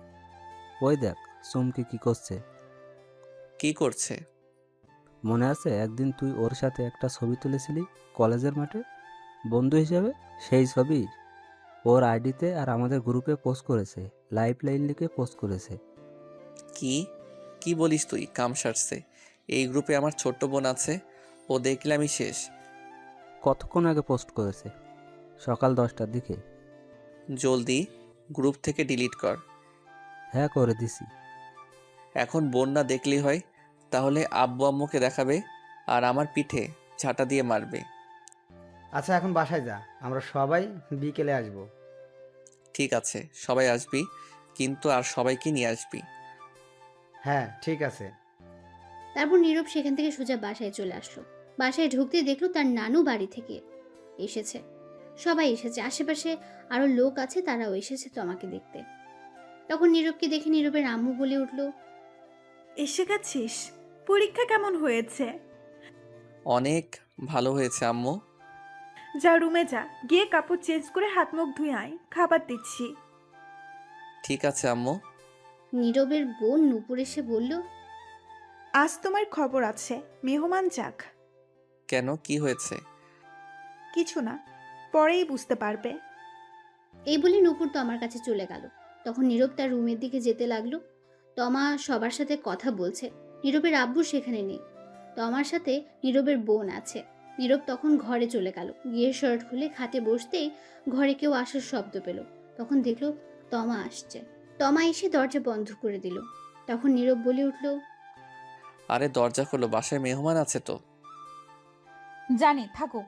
ওই দেখ চুমকি কি করছে। কি করছে? মনে আছে একদিন তুই ওর সাথে একটা ছবি তুলেছিলি কলেজের মাঠে বন্ধু হিসেবে? সেই ছবি ওর আইডিতে আর আমাদের গ্রুপে পোস্ট করেছে, লাইভ লাইন লিখে পোস্ট করেছে। কি কি বলিস তুই? কাম সারছে। এই গ্রুপে আমার ছোট্ট বোন আছে, ও দেখলে আমি শেষ। কতক্ষণ আগে পোস্ট করেছে? সকাল 10টার দিকে। জলদি গ্রুপ থেকে ডিলিট কর। হ্যাঁ, করে দিছি। এখন বোন না দেখলেই হয়? তাহলে আব্বু আম্মুকে দেখাবে আর আমার পিঠে ঝাঁটা দিয়ে মারবে। আচ্ছা এখন বাসায় যা, আমরা সবাই বিকেলে আসব। ঠিক আছে, সবাই আসবি, কিন্তু আর সবাইকে নিয়ে আসবি। হ্যাঁ ঠিক আছে। তারপর নীরব সেখান থেকে সোজা বাসায় চলে আসলো। বাসায় ঢুকতেই দেখলো তার নানু বাড়ি থেকে এসেছে। সবাই এসেছে, আশেপাশে আরো লোক আছে, তারাও এসেছে তো আমাকে দেখতে। তখন নীরবকে দেখে নীরবের আম্মু বলে উঠল, এসে গেছিস? পরীক্ষা কেমন হয়েছে? অনেক ভালো হয়েছে আম্মু। যা রুমে যা, গিয়ে কাপড় চেঞ্জ করে হাত মুখ ধুয়ে আয়, খাবার দিচ্ছি। ঠিক আছে আম্মু। নীরবের বোন নূপুর এসে বলল, আজ তোমার খবর আছে, মেহমান যাক। কেন, কি হয়েছে? কিছু না, পরেই বুঝতে পারবে। এই বলে নূপুর তো আমার কাছে চলে গেল। তখন নীরব তার রুমের দিকে যেতে লাগলো। তমা সবার সাথে কথা বলছে। নীরবের আব্বু সেখানে নেই। তমার সাথে নীরবের বোন আছে। নীরব তখন ঘরে চলে গেল। গিয়ে শার্ট খুলে খাটে বসতেই ঘরে কেউ আসার শব্দ পেল। তখন দেখলো তমা আসছে। তমা এসে দরজা বন্ধ করে দিল। তখন নীরব বলে উঠল, আরে দরজা খোলো, বাসায় মেহমান আছে তো। জানি, থাকুক,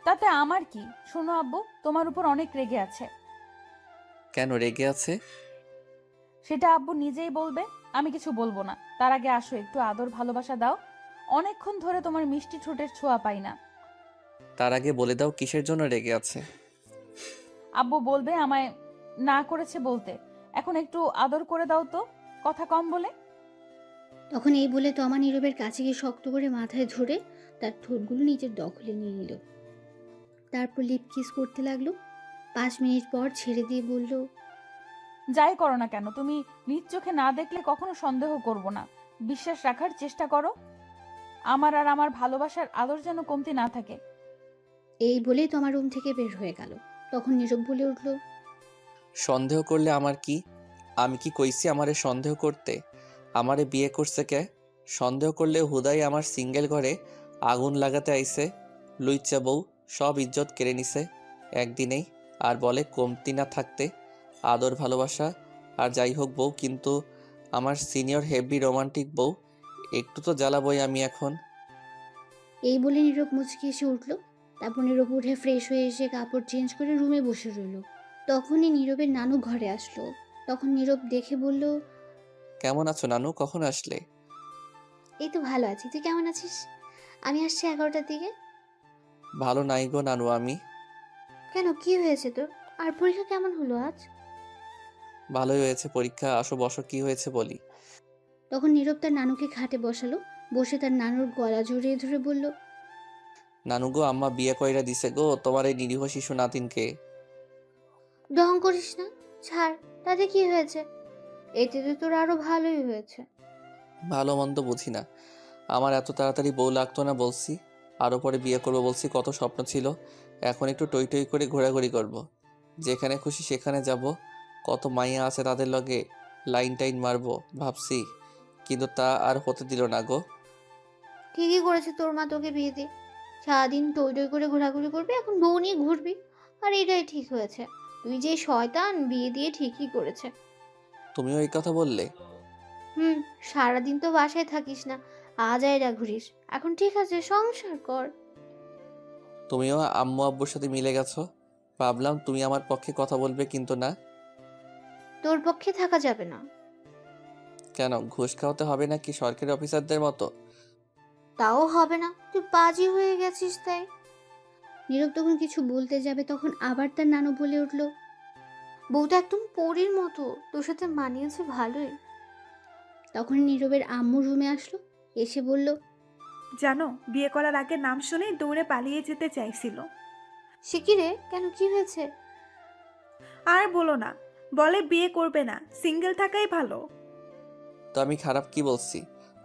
তাতে আমার কি। শোনো আব্বু, তোমার উপর অনেক রেগে আছে। কেন রেগে আছে? সেটা আব্বু নিজেই বলবে, আমি কিছু বলবো না। তার আগে আসো, একটু আদর ভালোবাসা দাও। অনেকক্ষণ ধরে তোমার মিষ্টি ঠোঁটের ছোঁয়া পাই না। তার আগে বলে দাও কিসের জন্য রেগে আছে। আব্বু বলবে আমায় না করেছে বলতে। এখন একটু আদর করে দাও তো, কথা কম বলে। তখন এই বলে তমা নীরবের কাছে গিয়ে শক্ত করে মাথায় ধরে তার ঠোঁটগুলো নিজের দখলে নিয়ে নিল। তারপর লিপ কিস করতে লাগলো। 5 মিনিট পর ছেড়ে দিয়ে বলল, যাই করো না কেন, তুমি নিজ চোখে না দেখলে কখনো সন্দেহ করব না। বিশ্বাস রাখার চেষ্টা করো। আমার আর আমার ভালোবাসার আদর যেন কমতি না থাকে। এই বলে তমা রুম থেকে বের হয়ে গেল। তখন নীরব বলে উঠল, সন্দেহ করলে আমার কি? আমি কি কইছি আমারে সন্দেহ করতে? আমারে বিয়ে করছে কে? সন্দেহ করলে হুদাই আমার সিঙ্গেল ঘরে আগুন লাগাতে আইছে। লুইচ্চা বউ সব ইজ্জত কেড়ে নিছে একদিনেই। আর বলে কমতি না থাকতে আদর ভালোবাসা। আর যাই হোক বউ কিন্তু আমার সিনিয়র হেভি রোমান্টিক বউ, একটু তো জ্বালাবই আমি এখন। এই বলে নীরব মুচকি এসে উঠল। তারপর নীরব উঠে ফ্রেশ হয়ে এসে কাপড় চেঞ্জ করে রুমে বসে রইল। তখনই নীরবের নানু ঘরে আসলো। তখন নীরব দেখে বলল, কেমন আছো নানু, কখন আসলে? এই তো ভালো আছি, তুই কেমন আছিস? আমি আসছি 11টার দিকে। ভালো নাই গো নানু আমি। কেন, কি হয়েছে তোর? আর পরীক্ষা কেমন হলো আজ? ভালোই হয়েছে পরীক্ষা, আসো বসো, কি হয়েছে বলি। তখন নীরব তার নানুকে খাটে বসালো। বসে তার নানুর গলা জড়িয়ে ধরে বলল, নানু গো, আম্মা বিয়ে কইরা দিছে গো তোমার এই নিরীহ শিশু নাতিনকে। ঢং করিস না, ছাড়। তাতে কি হয়েছে? এতে তো তোর আরো ভালোই হয়েছে। ভালো মন্দ বুঝি না, আমার এত তাড়াতাড়ি বউ লাগতো না বলছি। আরও পরে বিয়ে করবো বলছি, কত স্বপ্ন ছিল। এখন একটু টই টই করে ঘোরাঘুরি করব। যেখানে খুশি সেখানে যাব। কত মাইয়া আছে তাদের লগে লাইন টাইন মারবো ভাবছি, কিন্তু তা আর হতে দিল না গো। ঠিকই করেছে তোর মা তোকে বিয়ে দিয়ে। সারাদিন টই টই করে ঘোরাঘুরি করবি, এখন বউ নিয়ে ঘুরবি। আর এটাই ঠিক হয়েছে। তুই যে শয়তান, বিয়ে দিয়ে ঠিকই করেছে। তুমিও এই কথা বললে? সারাদিন তো বাসায় থাকিস না, আজাইরা ঘুরিস। এখন ঠিক আছে, সংসার কর। তুমিও আম্মু আব্বুর সাথে মিলে গেছো। ভাবলাম তুমি আমার পক্ষে কথা বলবে, কিন্তু না। তোর পক্ষে থাকা যাবে না। কেন, ঘুষ খাওয়াতে হবে নাকি সরকারি অফিসারদের মতো? তাও হবে না, তুই পাজি হয়ে গেছিস তাই। নীরব তখন কিছু বলতে যাবে, তখন আবার তার নানু বলে উঠল, বউটা একদম পরীর মতো, তোর সাথে মানিয়েছে ভালোই। তখন নীরবের আম্মু রুমে আসলো। এসে বলল, জানো, বিয়ে করার আগে নাম শুনেই দৌড়ে পালিয়ে যেতে চাইছিল। সে কি রে, কেন, কি হয়েছে? আর বলো না, বলে বিয়ে করবে না, সিঙ্গেল থাকাই ভালো। তো আমি খারাপ কি বলছি?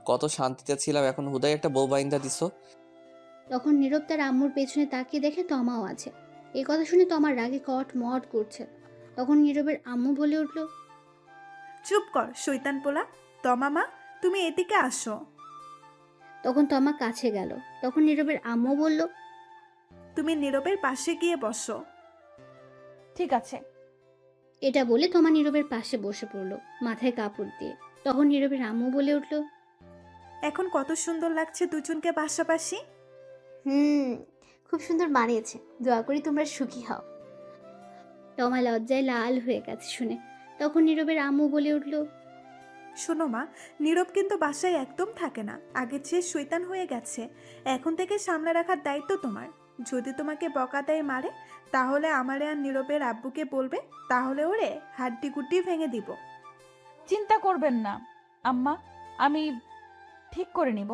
কত শান্তিতে ছিলাম, এখন হুদাই একটা বউ বাইন্দা দিছো। তখন নীরব তার আম্মুর পেছনে তাকিয়ে দেখে তমাও আছে। এই কথা শুনে তমার রাগে কট মট করছে। তখন নীরবের আম্মু বলে উঠল, চুপ কর শৈতান পোলা। তমামা, তুমি এদিকে আসো। তখন তমা কাছে গেল। তখন নীরবের আম্মু বলল, তুমি নীরবের পাশে গিয়ে বসো। ঠিক আছে। এটা বলে তমা নীরবের পাশে বসে পড়ল, মাথায় কাপড় দিয়ে। তখন নীরবের আম্মু বলে উঠল, এখন কত সুন্দর লাগছে দুজনকে পাশাপাশি। খুব সুন্দর মানিয়েছে, দোয়া করি তোমরা সুখী হও। তমা লজ্জায় লাল হয়ে গেছে শুনে। তখন নীরবের আম্মু বলে উঠল, শোনো মা, নীরব কিন্তু বাসায় একদম থাকে না, আগের চেয়ে শৈতান হয়ে গেছে। এখন থেকে সামনে রাখার দায়িত্ব তোমার। যদি তোমাকে বকা দেয় মারে, তাহলে আমারে আর নীরবের আব্বুকে বলবে, তাহলে ওরে হাড্ডি গুড্ডি ভেঙে দিব। চিন্তা করবেন না আম্মা, আমি ঠিক করে নিব।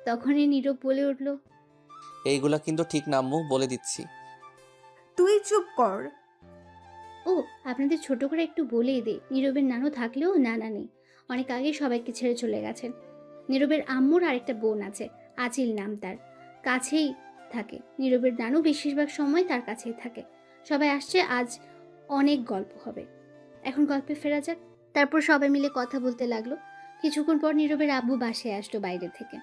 তখনই নীরব বলে উঠল, এইগুলা কিন্তু ঠিক না আম্মু, বলে দিচ্ছি। তুই চুপ কর। ও, আপনাদের ছোট করে একটু বলেই দে, নীরবের নানু থাকলেও নানা নেই, অনেক আগে সবাইকে ছেড়ে চলে গেছেন। নীরবের আম্মুর আরেকটা বোন আছে, আচিল নাম তার, কাছেই থাকে। নীরবের নানু বেশিরভাগ সময় তার কাছেই থাকে। সবাই আসছে, আজ অনেক গল্প হবে। এখন গল্পে ফেরা যাক। তারপর সবাই মিলে কথা বলতে লাগলো। কিছুক্ষণ পর নীরবের আব্বু বাসায় আসলো বাইরে থেকে।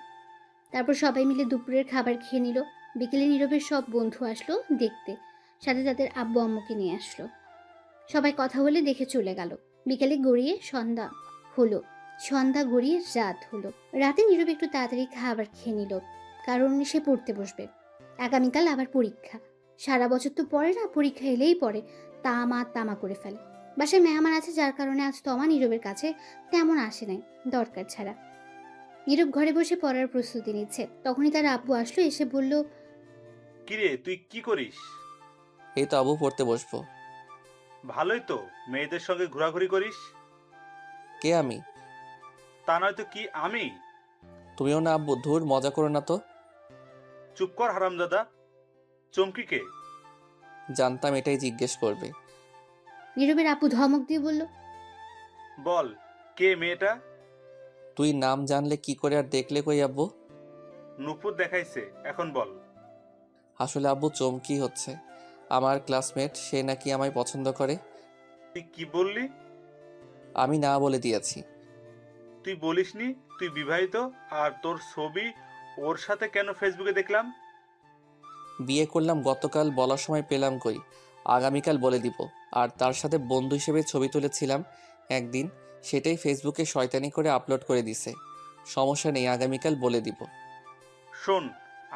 তারপর সবাই মিলে দুপুরের খাবার খেয়ে নিল। বিকেলে নীরবের সব বন্ধু আসলো দেখতে, সাথে তাদের আব্বু আম্মুকে নিয়ে আসলো। সবাই কথা বলে দেখে চলে গেল। বিকেলে গড়িয়ে সন্ধ্যা হলো, সন্ধ্যা গড়িয়ে রাত হলো। রাতে নীরব একটু তাড়াতাড়ি খাবার খেয়ে নিল, কারণ সে পড়তে বসবে। আগামীকাল আবার পরীক্ষা। সারা বছর তো পড়ে না, পরীক্ষা এলেই পড়ে তামা তামা করে ফেলে। বাসায় মেহমান আছে, যার কারণে আজ তমা নীরবের কাছে তেমন আসে নাই, দরকার ছাড়া। নীরব ঘরে বসে পড়ার প্রস্তুতি নিচ্ছে। তখনই তার আব্বু আসলো, এসে বলল, কিরে তুই কি করিস? এই তো আবু, পড়তে বসবো। ভালোই তো, মেয়েদের সঙ্গে ঘোরাঘুরি করিস। কে আমি? তা নয়তো কি আমি? তুমিও না আব্বু, ধুর মজা করো না তো। চুপ কর হারামজাদা। চমকিকে? জানতাম এটাই জিজ্ঞেস করবে। নীরবের আব্বু ধমক দিয়ে বলল, বল, কে মেয়েটা? তুই নাম জানলে কি করে আর দেখলে কই আব্বু? নুপুর দেখাইছে, এখন বল। আসলে আব্বু চমকি হচ্ছে। আমার ক্লাসমেট, সে নাকি আমায় পছন্দ করে। তুই কি বললি? আমি না বলে দিয়েছি। তুই বলিসনি তুই বিবাহিত, আর তোর ছবি ওর সাথে কেন ফেসবুকে দেখলাম? বিয়ে করলাম গতকাল, বলার সময় পেলাম কই। আগামীকাল বলে দিব। আর তার সাথে বন্ধু হিসেবে ছবি তুলেছিলাম একদিন, সেটাই ফেসবুকে শয়তানি করে আপলোড করে দিছে। সমস্যা নেই, আগামীকাল বলে দিব। শোন,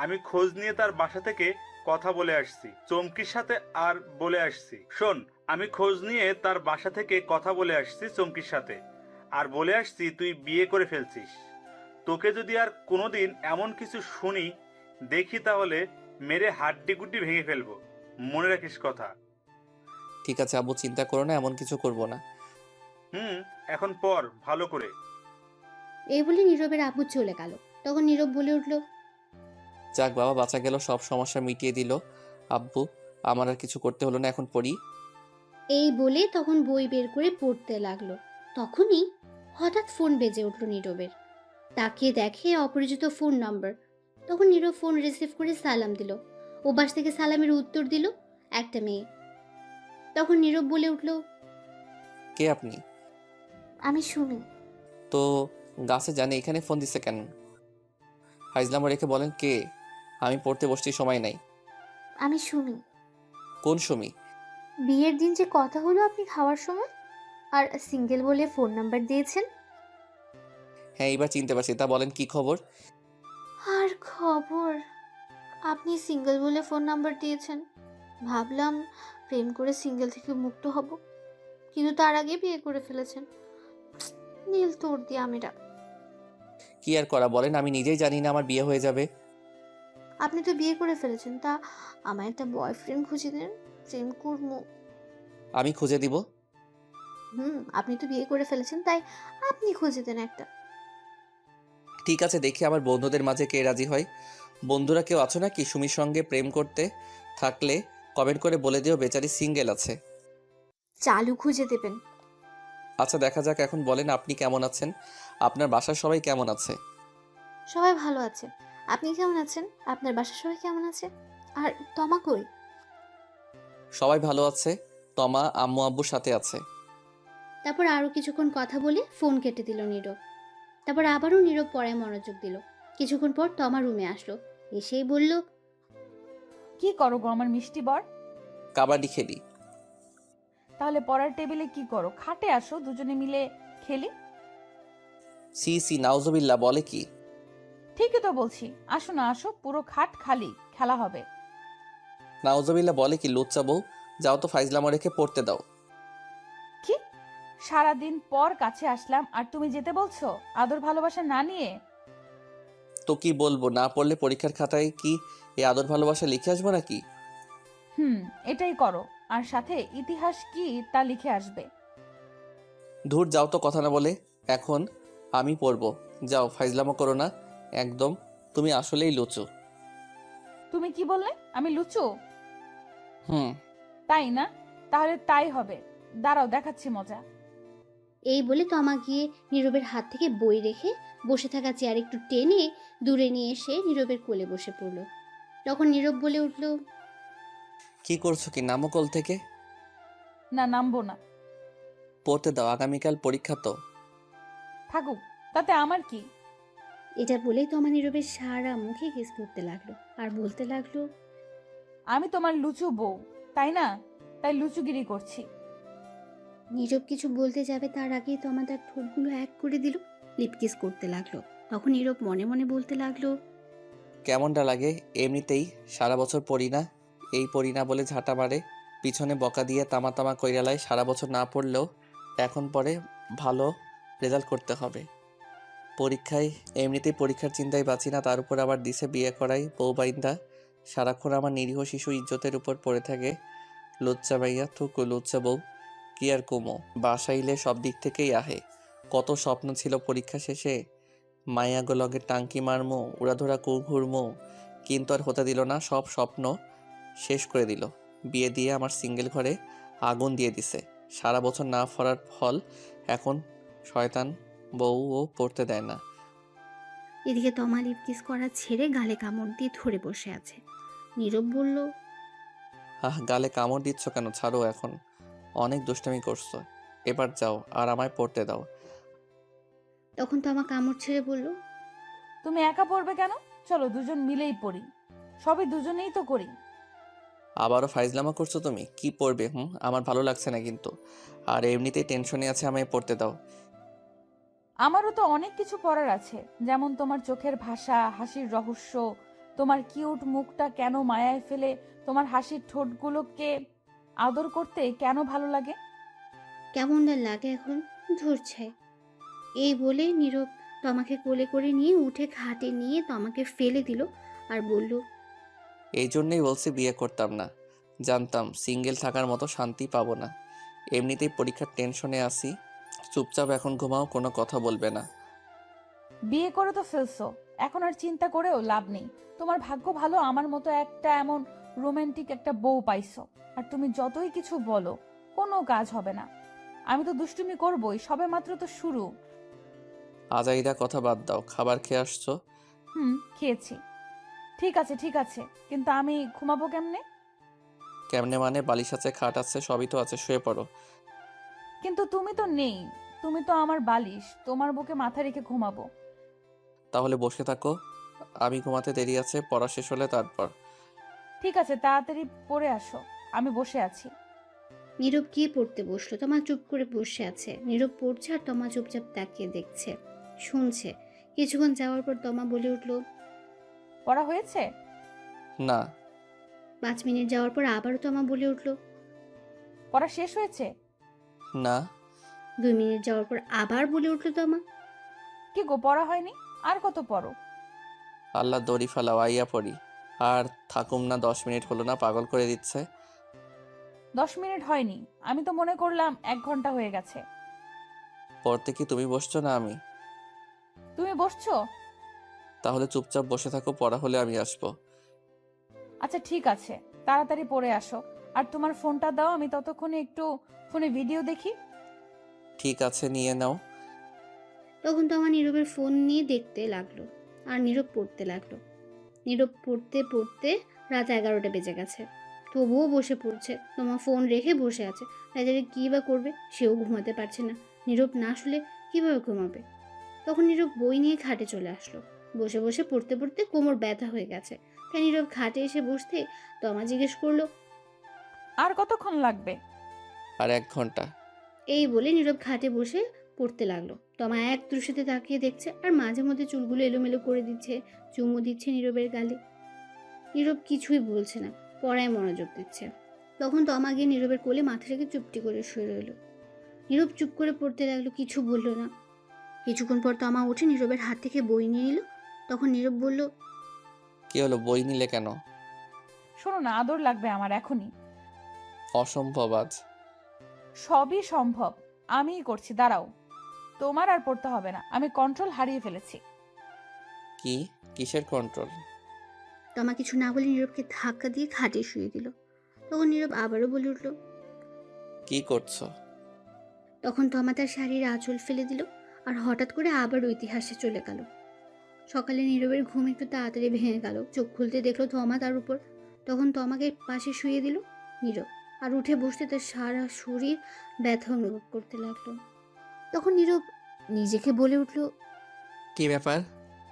আমি খোঁজ নিয়ে তার বাসা থেকে কথা বলে আসছি চমকির সাথে, আর বলে আসছি, শোন, আমি খোঁজ নিয়ে তার বাসা থেকে কথা বলে আসছি চমকির সাথে, আর বলে আসছি তুই বিয়ে করে ফেলছিস। তোকে যদি আর কোনোদিন এমন কিছু শুনি দেখি, তাহলে মেরে হাড্ডি গুড্ডি ভেঙে ফেলবো, মনে রাখিস কথা। ঠিক আছে আব্বু, চিন্তা করো না, এমন কিছু করব না। এখন পর ভালো করে। এই বলে নীরবের আব্বু চলে গেল। তখন নীরব বলে উঠল, যাক বাবা, বাঁচা গেল, সব সমস্যা মিটিয়ে দিল আব্বু। আমার আর কিছু করতে হলো না, এখন পড়ি। এই বলে তখন বই বের করে পড়তে লাগলো। তখনই হঠাৎ ফোন বেজে উঠল নীরবের। তাকিয়ে দেখে অপরিচিত ফোন নাম্বার। তখন নীরব ফোন রিসিভ করে সালাম দিল। ওপাশ থেকে সালামের উত্তর দিল একটা মেয়ে। তখন নীরব বলে উঠল, কে আপনি? আমি সুমি। তো গাছে জানে এখানে ফোন দিছে কেন? ফাইজলামো রেখে বলেন কে। আমি পড়তে বসছি, সময় নাই। আমি সুমি। কোন সুমি? বিয়ের দিন যে কথা হলো আপনি খাওয়ার সময়, আর সিঙ্গেল বলে ফোন নাম্বার দিয়েছেন। হ্যাঁ, এবার চিনতে পারছি। তা বলেন কি খবর? আর খবর, আপনি সিঙ্গেল বলে ফোন নাম্বার দিয়েছেন। ভাবলাম প্রেম করে সিঙ্গেল থেকে মুক্ত হব, কিন্তু তার আগে বিয়ে করে ফেলেছেন। নীল তোর দিয়ে আমেরা। কি আর করা বলেন, আমি নিজেই জানি না আমার বিয়ে হয়ে যাবে। আপনি তো বিয়ে করে ফেলেছেন, তা আমার একটা বয়ফ্রেন্ড খুঁজে দেন, প্রেম করবো। আমি খুঁজে দিব। আপনি তো বিয়ে করে ফেলেছেন, তাই আপনি খুঁজে দেন একটা। ঠিক আছে, দেখি আমার বন্ধুদের মাঝে কে রাজি হয়। বন্ধুরা কেউ আছো নাকি সুমির সঙ্গে প্রেম করতে? থাকলে কমেন্ট করে বলে দিও বেচারি সিঙ্গেল আছে। চালু খুঁজে দেবেন। আচ্ছা, দেখা যাক। এখন বলেন আপনি কেমন আছেন? আপনার বাসার সবাই কেমন আছে? সবাই ভালো আছে। আপনি কেমন আছেন? আপনার বাসার সবাই কেমন আছে? আর তমা কই? সবাই ভালো আছে। তমা আম্মু আব্বুর সাথে আছে। তারপর আরো কিছুক্ষণ কথা বলে ফোন কেটে দিল নীরব। তারপর আবারও নীরব পড়ায় মনোযোগ দিল। কিছুক্ষণ পর তমা রুমে আসলো, এসেই বলল, কি করো গো আমার মিষ্টি বর? কাবাডি খেলি। তাহলে পড়ার টেবিলে কি করো? খাটে আসো, দুজনে মিলে খেলি। সি সি, নাউজুবিল্লাহ, বলে কি? ঠিকই তো বলছি, আসো না আসো, পুরো খাট খালি, খেলা হবে। নাউজুবিল্লাহ বলে কি? লুচ্চা বউ, যাও তো ফাইজলামো রেখে পড়তে দাও। কি? সারাদিন পর কাছে আসলাম আর তুমি যেতে বলছো আদর ভালোবাসা না নিয়ে? তো কি বলবো, না পড়লে পরীক্ষার খাতায় কি এই আদর ভালোবাসা লিখে আসবো নাকি? এটাই করো, আর সাথে ইতিহাস কি তা লিখে আসবে। ধুর, যাও তো কথা না বলে। এখন আমি পড়বো, যাও, ফাইজলামো করো না একদম। তুমি আসলেই লুচু। তুমি কি বললে? আমি লুচু? হুম। তাই না? তাহলে তাই হবে, দাঁড়াও দেখাচ্ছি মজা। এই বলে তমা গিয়ে নীরবের হাত থেকে বই রেখে বসে থাকা চেয়ার একটু টেনে দূরে নিয়ে এসে নীরবের কোলে বসে পড়ল। তখন নীরব বলে উঠল, কি করছো কি? নামো কোল থেকে। না, নামবো না। পড়তে দাও, আগামীকাল পরীক্ষা তো। থাকুক, তাতে আমার কি? এটা বলেই তমা নীরবের সারা মুখে কিস করতে লাগলো আর বলতে লাগলো, আমি তোমার লুচু বউ, তাই না? তাই লুচুগিরি করছি। নীরব কিছু বলতে যাবে তার আগেই তমা তার ঠোঁটগুলো এক করে দিল, লিপ কিস করতে লাগলো। তখন নীরব মনে মনে বলতে লাগলো, কেমনটা লাগে? এমনিতেই সারা বছর পড়ি না, এই পড়ি না বলে ঝাঁটা মারে, পিছনে বকা দিয়ে তামা তামা কইরালায়। সারা বছর না পড়লেও এখন পরে ভালো রেজাল্ট করতে হবে। পরীক্ষায় এমনিতেই পরীক্ষার চিন্তায় বাঁচি না, তার উপর আবার দিছে বিয়ে করাই বউ বাইন্দা। সারাক্ষণ আমার নিরীহ শিশু ইজ্জতের উপর পড়ে থাকে। লুচ্চা ভাইয়া, থুকু লুচ্চা বউ। কি আর কুমো, বাসাইলে সব দিক থেকেই আহে। কত স্বপ্ন ছিল পরীক্ষা শেষে, মায়া গোলগে টাঙ্কি মারমো, উড়াধরা কু ঘুরমো, কিন্তু আর হতে দিল না। সব স্বপ্ন শেষ করে দিল। বিয়ে দিয়ে আমার সিঙ্গেল ঘরে আগুন দিয়ে দিছে। সারা বছর না ফরার ফল এখন শয়তান বউও পড়তে দেয় না। এদিকে তমা লিপ কিস করা ছেড়ে গালে কামড় দিয়ে ধরে বসে আছে। নীরব বলল, গালে কামড় দিচ্ছ কেন? ছাড়ো এখন, অনেক দুষ্টামি করছো। এবার যাও আর আমায় পড়তে দাও। তখন তমা কামড় ছেড়ে বলল, তুমি একা পড়বে কেন? চলো দুজন মিলেই পড়ি, সবই দুজনেই তো করি। আবারও ফাইজলামা করছো তুমি? কি পড়বে? আমার ভালো লাগছে না কিন্তু। আর এমনিতেই টেনশনে আছে, আমায় পড়তে দাও। আমারও তো অনেক কিছু পড়ার আছে, যেমন তোমার চোখের ভাষা, হাসির রহস্য, তোমার কিউট মুখটা কেন মায়ায় ফেলে, তোমার হাসির ঠোঁটগুলোকে আদর করতে কেন ভালো লাগে। কেমন না লাগে এখন, ধরছে। এই বলে নীরব তমাকে কোলে করে নিয়ে উঠে খাটে নিয়ে তমাকে ফেলে দিল আর বলল, এই জন্যই বলছি বিয়ে করতাম না। জানতাম সিঙ্গেল থাকার মতো শান্তি পাবো না। এমনিতেই পরীক্ষার টেনশনে আছি। চুপচাপ এখন ঘুমাও, কোনো কথা বলবে না। বিয়ে করে তো ফেলছো, এখন আর চিন্তা করেও লাভ নেই। তোমার ভাগ্য ভালো আমার মতো একটা এমন রোমান্টিক একটা বউ পাইছো। আর তুমি যতই কিছু বলো, কোনো কাজ হবে না। আমি তো দুষ্টুমি করবই, সবে মাত্র তো শুরু। আজাইরা কথা বাদ দাও, খাবার খেয়ে আসছো? খেয়েছি। ঠিক আছে ঠিক আছে, কিন্তু আমি ঘুমাবো কেমনে? কেমনে মানে? বালিশ আছে, খাট আছে, সবই তো আছে, শুয়ে পড়ো। কিন্তু তুমি তো নেই, তুমি তো আমার বালিশ, তোমার বুকে মাথা রেখে ঘুমাবো। তাহলে বসে থাকো, আমি ঘুমাতে দেরি আছে, পড়া শেষ হলে তারপর। ঠিক আছে, তাড়াতাড়ি পড়ে আসো, আমি বসে আছি। নীরব গিয়ে পড়তে বসলো। তমা চুপ করে বসে আছে। নীরব পড়ছে আর তমা চুপচাপ তাকিয়ে দেখছে, শুনছে। কিছুক্ষণ যাওয়ার পর তমা বলে উঠল, পড়া হয়েছে? না। 5 মিনিট যাওয়ার পর আবারও তমা বলে উঠল, পড়া শেষ হয়েছে? না। 2 মিনিট যাওয়ার পর আবার বলে উঠল তমা। কি গো, পড়া হয়নি? আর কত পড়ো? আল্লাহ দড়ি ফেলাও, আইয়া পড়ি। আর থাকুম না, 10 মিনিট হলো না, পাগল করে দিচ্ছে। 10 মিনিট হয়নি, আমি তো মনে করলাম 1 ঘন্টা হয়ে গেছে। পড়তে কি তুমি বসছো না আমি? তুমি বসছো? তাহলে চুপচাপ বসে থাকো, পড়া হলে আমি আসবো। আচ্ছা ঠিক আছে, তাড়াতাড়ি পড়ে আসো। আর তোমার ফোনটা দাও, আমি ততক্ষণে একটু ফোনে ভিডিও দেখি। ঠিক আছে, নিয়ে নাও। তখন তমা নীরবের ফোন নিয়ে দেখতে লাগলো আর নীরব পড়তে লাগলো। নীরব পড়তে পড়তে রাত 11টা বেজে গেছে, তবুও বসে পড়ছে। তোমা ফোন রেখে বসে আছে। রাজারে কী বা করবে, সেও ঘুমাতে পারছে না। নীরব না শুলে কীভাবে ঘুমাবে? তখন নীরব বই নিয়ে খাটে চলে আসলো। বসে বসে পড়তে পড়তে কোমর ব্যথা হয়ে গেছে, তাই নীরব খাটে এসে বসতে তমা জিজ্ঞেস করলো, আর কতক্ষণ লাগবে? আর 1 ঘন্টা। এই বলে নীরব খাটে বসে পড়তে লাগলো। তমা এক দৃষ্টিতে তাকিয়ে দেখছে আর মাঝে মধ্যে চুলগুলো এলোমেলো করে দিচ্ছে, চুমু দিচ্ছে নীরবের গালে। নীরব কিছুই বলছে না, পড়ায় মনোযোগ দিচ্ছে। তখন তমা গিয়ে নীরবের কোলে মাথা রেখে চুপটি করে শুয়ে রইল। নীরব চুপ করে পড়তে লাগলো, কিছু বলল না। কিছুক্ষণ পর তমা উঠে নীরবের হাত থেকে বই নিয়ে নিল। তখন নীরব বলল, কি হলো, বই নিলে কেন? শোনো না, আদর লাগবে আমার এখনই। অসম্ভব আজ। সবই সম্ভব, আমিই করছি, দাঁড়াও। তোমার আর পড়তে হবে না, আমি কন্ট্রোল হারিয়ে ফেলেছি। কি? কিসের কন্ট্রোল? তমা কিছু না বলে নীরবকে ধাক্কা দিয়ে খাটে শুয়ে দিল। তখন নীরব আবারও বলে উঠল। কি করছো? তখন তমা তার শাড়ির আঁচল ফেলে দিল আর হঠাৎ করে আবার ইতিহাসে চলে গেল। সকালে নীরবের ঘুম একটু তাড়াতাড়ি ভেঙে গেল। চোখ খুলতে দেখলো তমা তার উপর। তখন তমাকে পাশে শুয়ে দিল নীরব। আর উঠে বসতে তার সারা শরীর ব্যথা অনুভব করতে লাগলো। তখন নীরব নিজেকে বলে উঠল, কি ব্যাপার,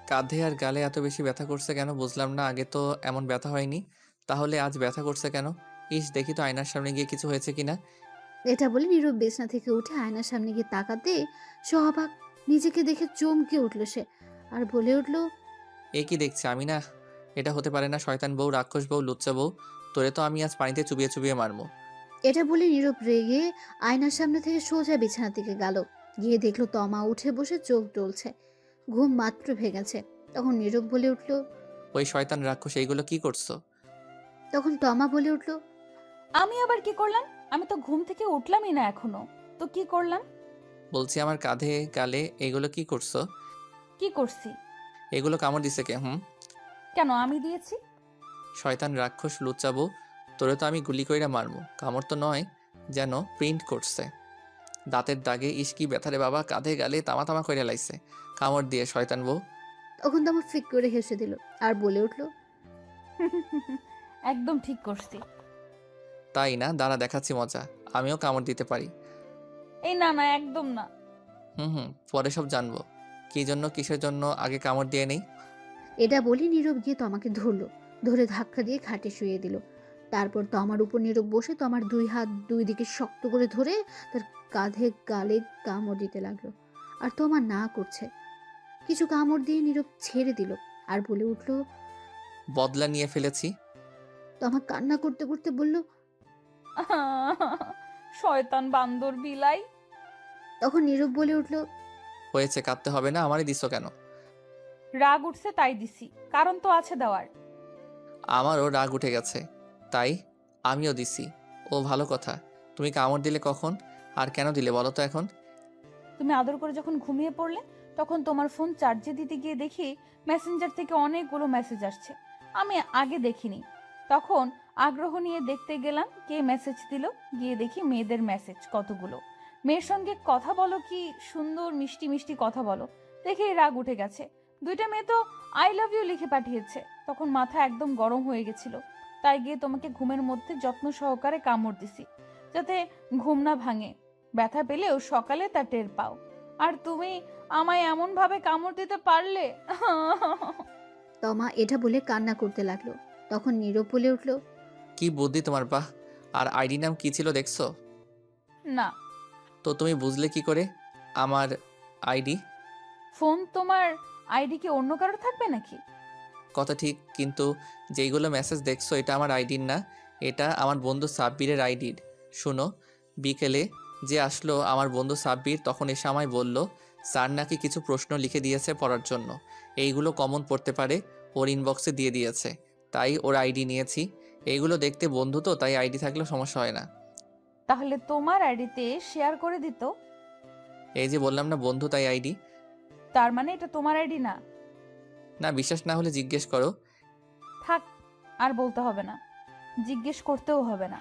কাঁধে আর গালে এত বেশি ব্যথা করছে কেন বুঝলাম না। আগে তো এমন ব্যথা হয়নি, তাহলে আজ ব্যথা করছে কেন? ইস, দেখি তো আয়নার সামনে গিয়ে কিছু হয়েছে কিনা। এটা বলে নীরব বিছনা থেকে উঠে আয়নার সামনে গিয়ে তাকাতে সহবাক নিজেকে দেখে চমকে উঠল সে, আর বলে উঠল, এ কি দেখছি আমি? না, এটা হতে পারে না। শয়তান বউ, রাক্ষস বউ, লুচ্চা বউ, তোরে তো আমি আজ পানিতে চুবিয়ে চুবিয়ে মারবো। এটা বলে নীরব রেগে আয়নার সামনে থেকে সোজা বিছানার দিকে গেল। গিয়ে দেখলো তমা উঠে বসে চোখ ডলছে, ঘুম মাত্র ভেঙেছে। তখন নীরব বলে উঠল, ওই শয়তান রাক্ষস, এইগুলো কি করছো? তখন তমা বলে উঠল, আমি আবার কি করলাম? আমি তো ঘুম থেকে উঠলামই না এখনো, তো কি করলাম? বলছি আমার কাঁধে গালে এইগুলো কি করছো? কি করছি? এগুলো কামড় দিছে কে? কেন আমি দিয়েছি? শয়তান রাক্ষস লুচ্চা বউ, তোরে তো আমি গুলি কইরা মারবো। কামড় তো নয়, যেন প্রিন্ট করছে দাঁতের দাগে। ইস কি ব্যথারে বাবা, কাঁধে গালে তামা তামা কইরা লাইছে কামড় দিয়ে শয়তান বউ। তখন তমা ফিক করে হেসে দিল আর বলে উঠল, একদম ঠিক করছি। তাই না? দাঁড়া দেখাচ্ছি মজা, আমিও কামড় দিতে পারি। এই না না, একদম না। পরে সব জানবো কি জন্য কিসের জন্য, আগে কামড় দিয়ে নেই। এটা বলে নীরব গিয়ে তমাকে ধরলো, ধরে ধাক্কা দিয়ে খাটে শুয়ে দিল। তারপর তমার উপর নীরব বসে তমার দুই হাত দুই দিকে শক্ত করে ধরে তার কাঁধে গালে কামড় দিতে লাগলো। আর তমা না করছে। কিছু কামড় দিয়ে নীরব ছেড়ে দিল আর বলে উঠল, বদলা নিয়ে ফেলেছি। তমা কান্না করতে করতে বলল, শয়তান বান্দর বিলাই। তখন নীরব বলে উঠল, হয়েছে, কাঁদতে হবে না। আমারই দিছো কেন? রাগ উঠছে তাই দিছি, কারণ তো আছে দেওয়ার। আমারও রাগ উঠে গেছে, তাই আমিও দিছি। ও ভালো কথা। তুমি কামড় দিলে কখন আর কেন দিলে বলো তো এখন? তুমি আদর করে যখন ঘুমিয়ে পড়লে, তখন তোমার ফোন চার্জে দিতে গিয়ে দেখি মেসেঞ্জার থেকে অনেকগুলো মেসেজ আসছে। আমি আগে দেখিনি, তখন আগ্রহ নিয়ে দেখতে গেলাম কে মেসেজ দিল। গিয়ে দেখি মেয়েদের মেসেজ কতগুলো। মেয়ের সঙ্গে কথা বলো, কি সুন্দর মিষ্টি মিষ্টি কথা বলো, দেখেই রাগ উঠে গেছে। দুইটা মেয়ে তো আই লাভ ইউ লিখে পাঠিয়েছে। তখন মাথা একদম গরম হয়ে গেছিল, তাই গিয়ে তোমাকে ঘুমের মধ্যে যত্ন সহকারে কামড় দিছি, যাতে ঘুম না ভাঙে, ব্যথা পেলেও সকালে তা টের পাও। আর তুমি আমায় এমন ভাবে কামড় দিতে পারলে। তমা এটা বলে কান্না করতে লাগলো। তখন নীরব বলে উঠল, কি বুদ্ধি তোমার, বাহ। আর আইডি নাম কি ছিল দেখছো? না। তো তুমি বুঝলে কি করে আমার আইডি? ফোন তোমার আইডি কি অন্য কারো থাকবে নাকি? কথা ঠিক, কিন্তু যেইগুলো মেসেজ দেখছো এটা আমার আইডির না, এটা আমার বন্ধু সাব্বিরের আইডির। শুনো, বিকেলে যে আসলো আমার বন্ধু সাব্বির, তখন এসে আমায় বলল স্যার নাকি কিছু প্রশ্ন লিখে দিয়েছে পড়ার জন্য, এইগুলো কমন পড়তে পারে, ওর ইনবক্সে দিয়ে দিয়েছে, তাই ওর আইডি নিয়েছি। এইগুলো দেখতে বন্ধু তো, তাই আইডি থাকলে সমস্যা হয় না। তাহলে তোমার আইডিতে শেয়ার করে দিত। এই যে বললাম না বন্ধু, তাই আইডি। তার মানে এটা তোমার আইডি না? না, বিশ্বাস না হলে জিজ্ঞেস করো। থাক, আর বলতে হবে না, জিজ্ঞেস করতেও হবে না।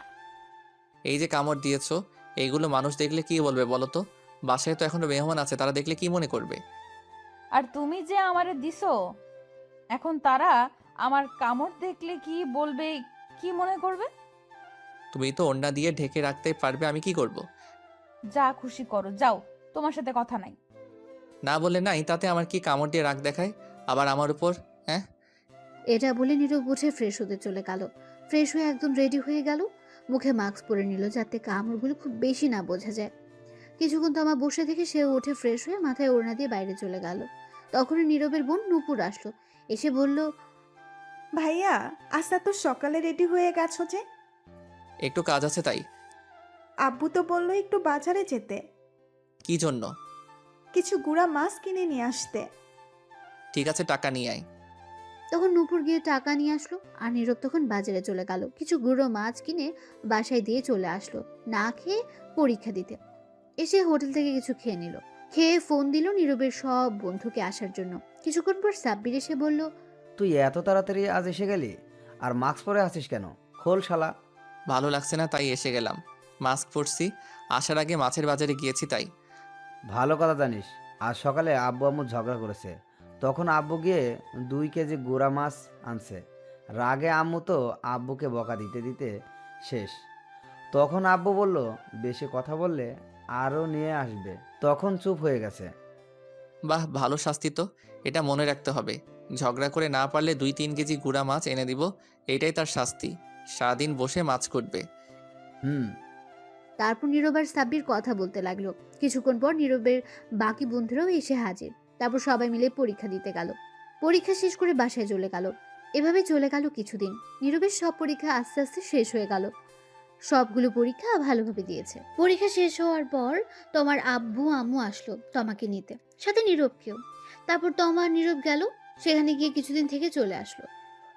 এই যে কামড় দিয়েছো, এইগুলো মানুষ দেখলে কি বলবে বলো তো? বাসায় তো এখনো মেহমান আছে, তারা দেখলে কি মনে করবে? আর তুমি যে আমারে দিছো, এখন তারা আমার কামড় দেখলে কি বলবে, কি মনে করবে? তুমি তো ওড়না দিয়ে ঢেকে রাখতে পারবে, আমি কি করব? যা খুশি করো, যাও, তোমার সাথে কথা নাই। না বলে নাই, তাতে আমার কি কামড় দিয়ে রাগ দেখায় আবার আমার উপর? হ্যাঁ, এটা বলে নীরব উঠে ফ্রেশ হতে চলে গেল। ফ্রেশ হয়ে একদম রেডি হয়ে গেল, মুখে মাস্ক পরে নিল যাতে কামড়গুলো খুব বেশি না বোঝা যায়। কিছুক্ষণ তমা বসে থেকে সেও উঠে ফ্রেশ হয়ে মাথায় ওড়না দিয়ে বাইরে চলে গেল। তখনই নীরবের বোন নূপুর আসলো, এসে বলল, ভাইয়া আজ তো সকালে রেডি হয়ে গেছো যে? একটু কাজ আছে তাই। আব্বু তো বললো একটু বাজারে যেতে, কি জন্য? কিছু গুঁড়া মাছ কিনে নিয়ে আসতে। ঠিক আছে, টাকা নিয়ে আয়। তখন নূপুর গিয়ে টাকা নিয়ে আসলো আর নীরব তখন বাজারে চলে গেল। কিছু গুঁড়ো মাছ কিনে বাসায় দিয়ে চলে আসলো না খেয়ে পরীক্ষা দিতে। এসে হোটেল থেকে কিছু খেয়ে নিল। খেয়ে ফোন দিল নীরবের সব বন্ধুকে আসার জন্য। কিছুক্ষণ পর সাব্বির এসে বলল, তুই এত তাড়াতাড়ি আজ এসে গেলি? আর মাস্ক পরে আছিস কেন? খোল শালা। ভালো লাগছে না তাই এসে গেলাম। মাস্ক পরছি, আসার আগে মাছের বাজারে গিয়েছি তাই। ভালো কথা জানিস, আজ সকালে আব্বু আম্মু ঝগড়া করেছে, তখন আব্বু গিয়ে 2 কেজি গুঁড়া মাছ আনছে। রাগে আম্মু তো আব্বুকে বকা দিতে দিতে শেষ। তখন আব্বু বলল বেশি কথা বললে আরও নিয়ে আসবে, তখন চুপ হয়ে গেছে। বাহ, ভালো শাস্তি তো। এটা মনে রাখতে হবে। ঝগড়া করে না পারলে 2-3 কেজি গুঁড়া মাছ এনে দিব, এইটাই তার শাস্তি। সারাদিন বসে মাছ কুটবে। হুম। তারপর নীরব আর সাব্বির কথা বলতে লাগলো। কিছুক্ষণ পর নীরবের বাকি বন্ধুরাও এসে হাজির। তারপর সবাই মিলে পরীক্ষা দিতে গেল। পরীক্ষা শেষ করে বাসায় চলে গেল। এভাবে চলে গেল কিছুদিন। নীরবের সব পরীক্ষা আস্তে আস্তে শেষ হয়ে গেল। সবগুলো পরীক্ষা ভালোভাবে দিয়েছে। পরীক্ষা শেষ হওয়ার পর তোমার আব্বু আম্মু আসলো তমাকে নিতে, সাথে নীরবকেও। তারপর তমা আর নীরব গেল। সেখানে গিয়ে কিছুদিন থেকে চলে আসলো।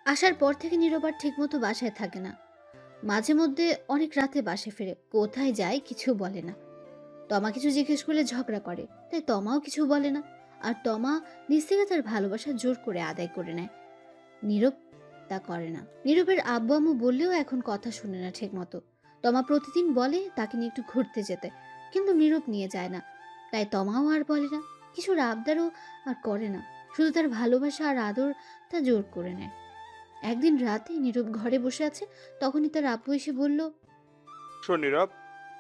আসার পর থেকে নীরব আর ঠিক মতো বাসায় থাকে না। মাঝে মধ্যে অনেক রাতে বাসে ফেরে। কোথায় যায় কিছু বলে না। তমা কিছু জিজ্ঞেস করলে ঝগড়া করে, তাই তমাও কিছু বলে না। আর তমা নিজ থেকে তার ভালোবাসা জোর করে আদায় করে নেয়। নীরব তা করে না। নীরবের আব্বু আম্মু বললেও এখন কথা শুনে না ঠিক মতো। তমা প্রতিদিন বলে তাকে নিয়ে একটু ঘুরতে যেতে, কিন্তু নীরব নিয়ে যায় না। তাই তমাও আর বলে না, কিছুর আবদারও আর করে না। শুধু তার ভালোবাসা আর আদর তা জোর করে নেয়। একদিন রাতে নীরব ঘরে বসে আছে, তখনই তার আব্বু এসে বলল, শোন নীরব,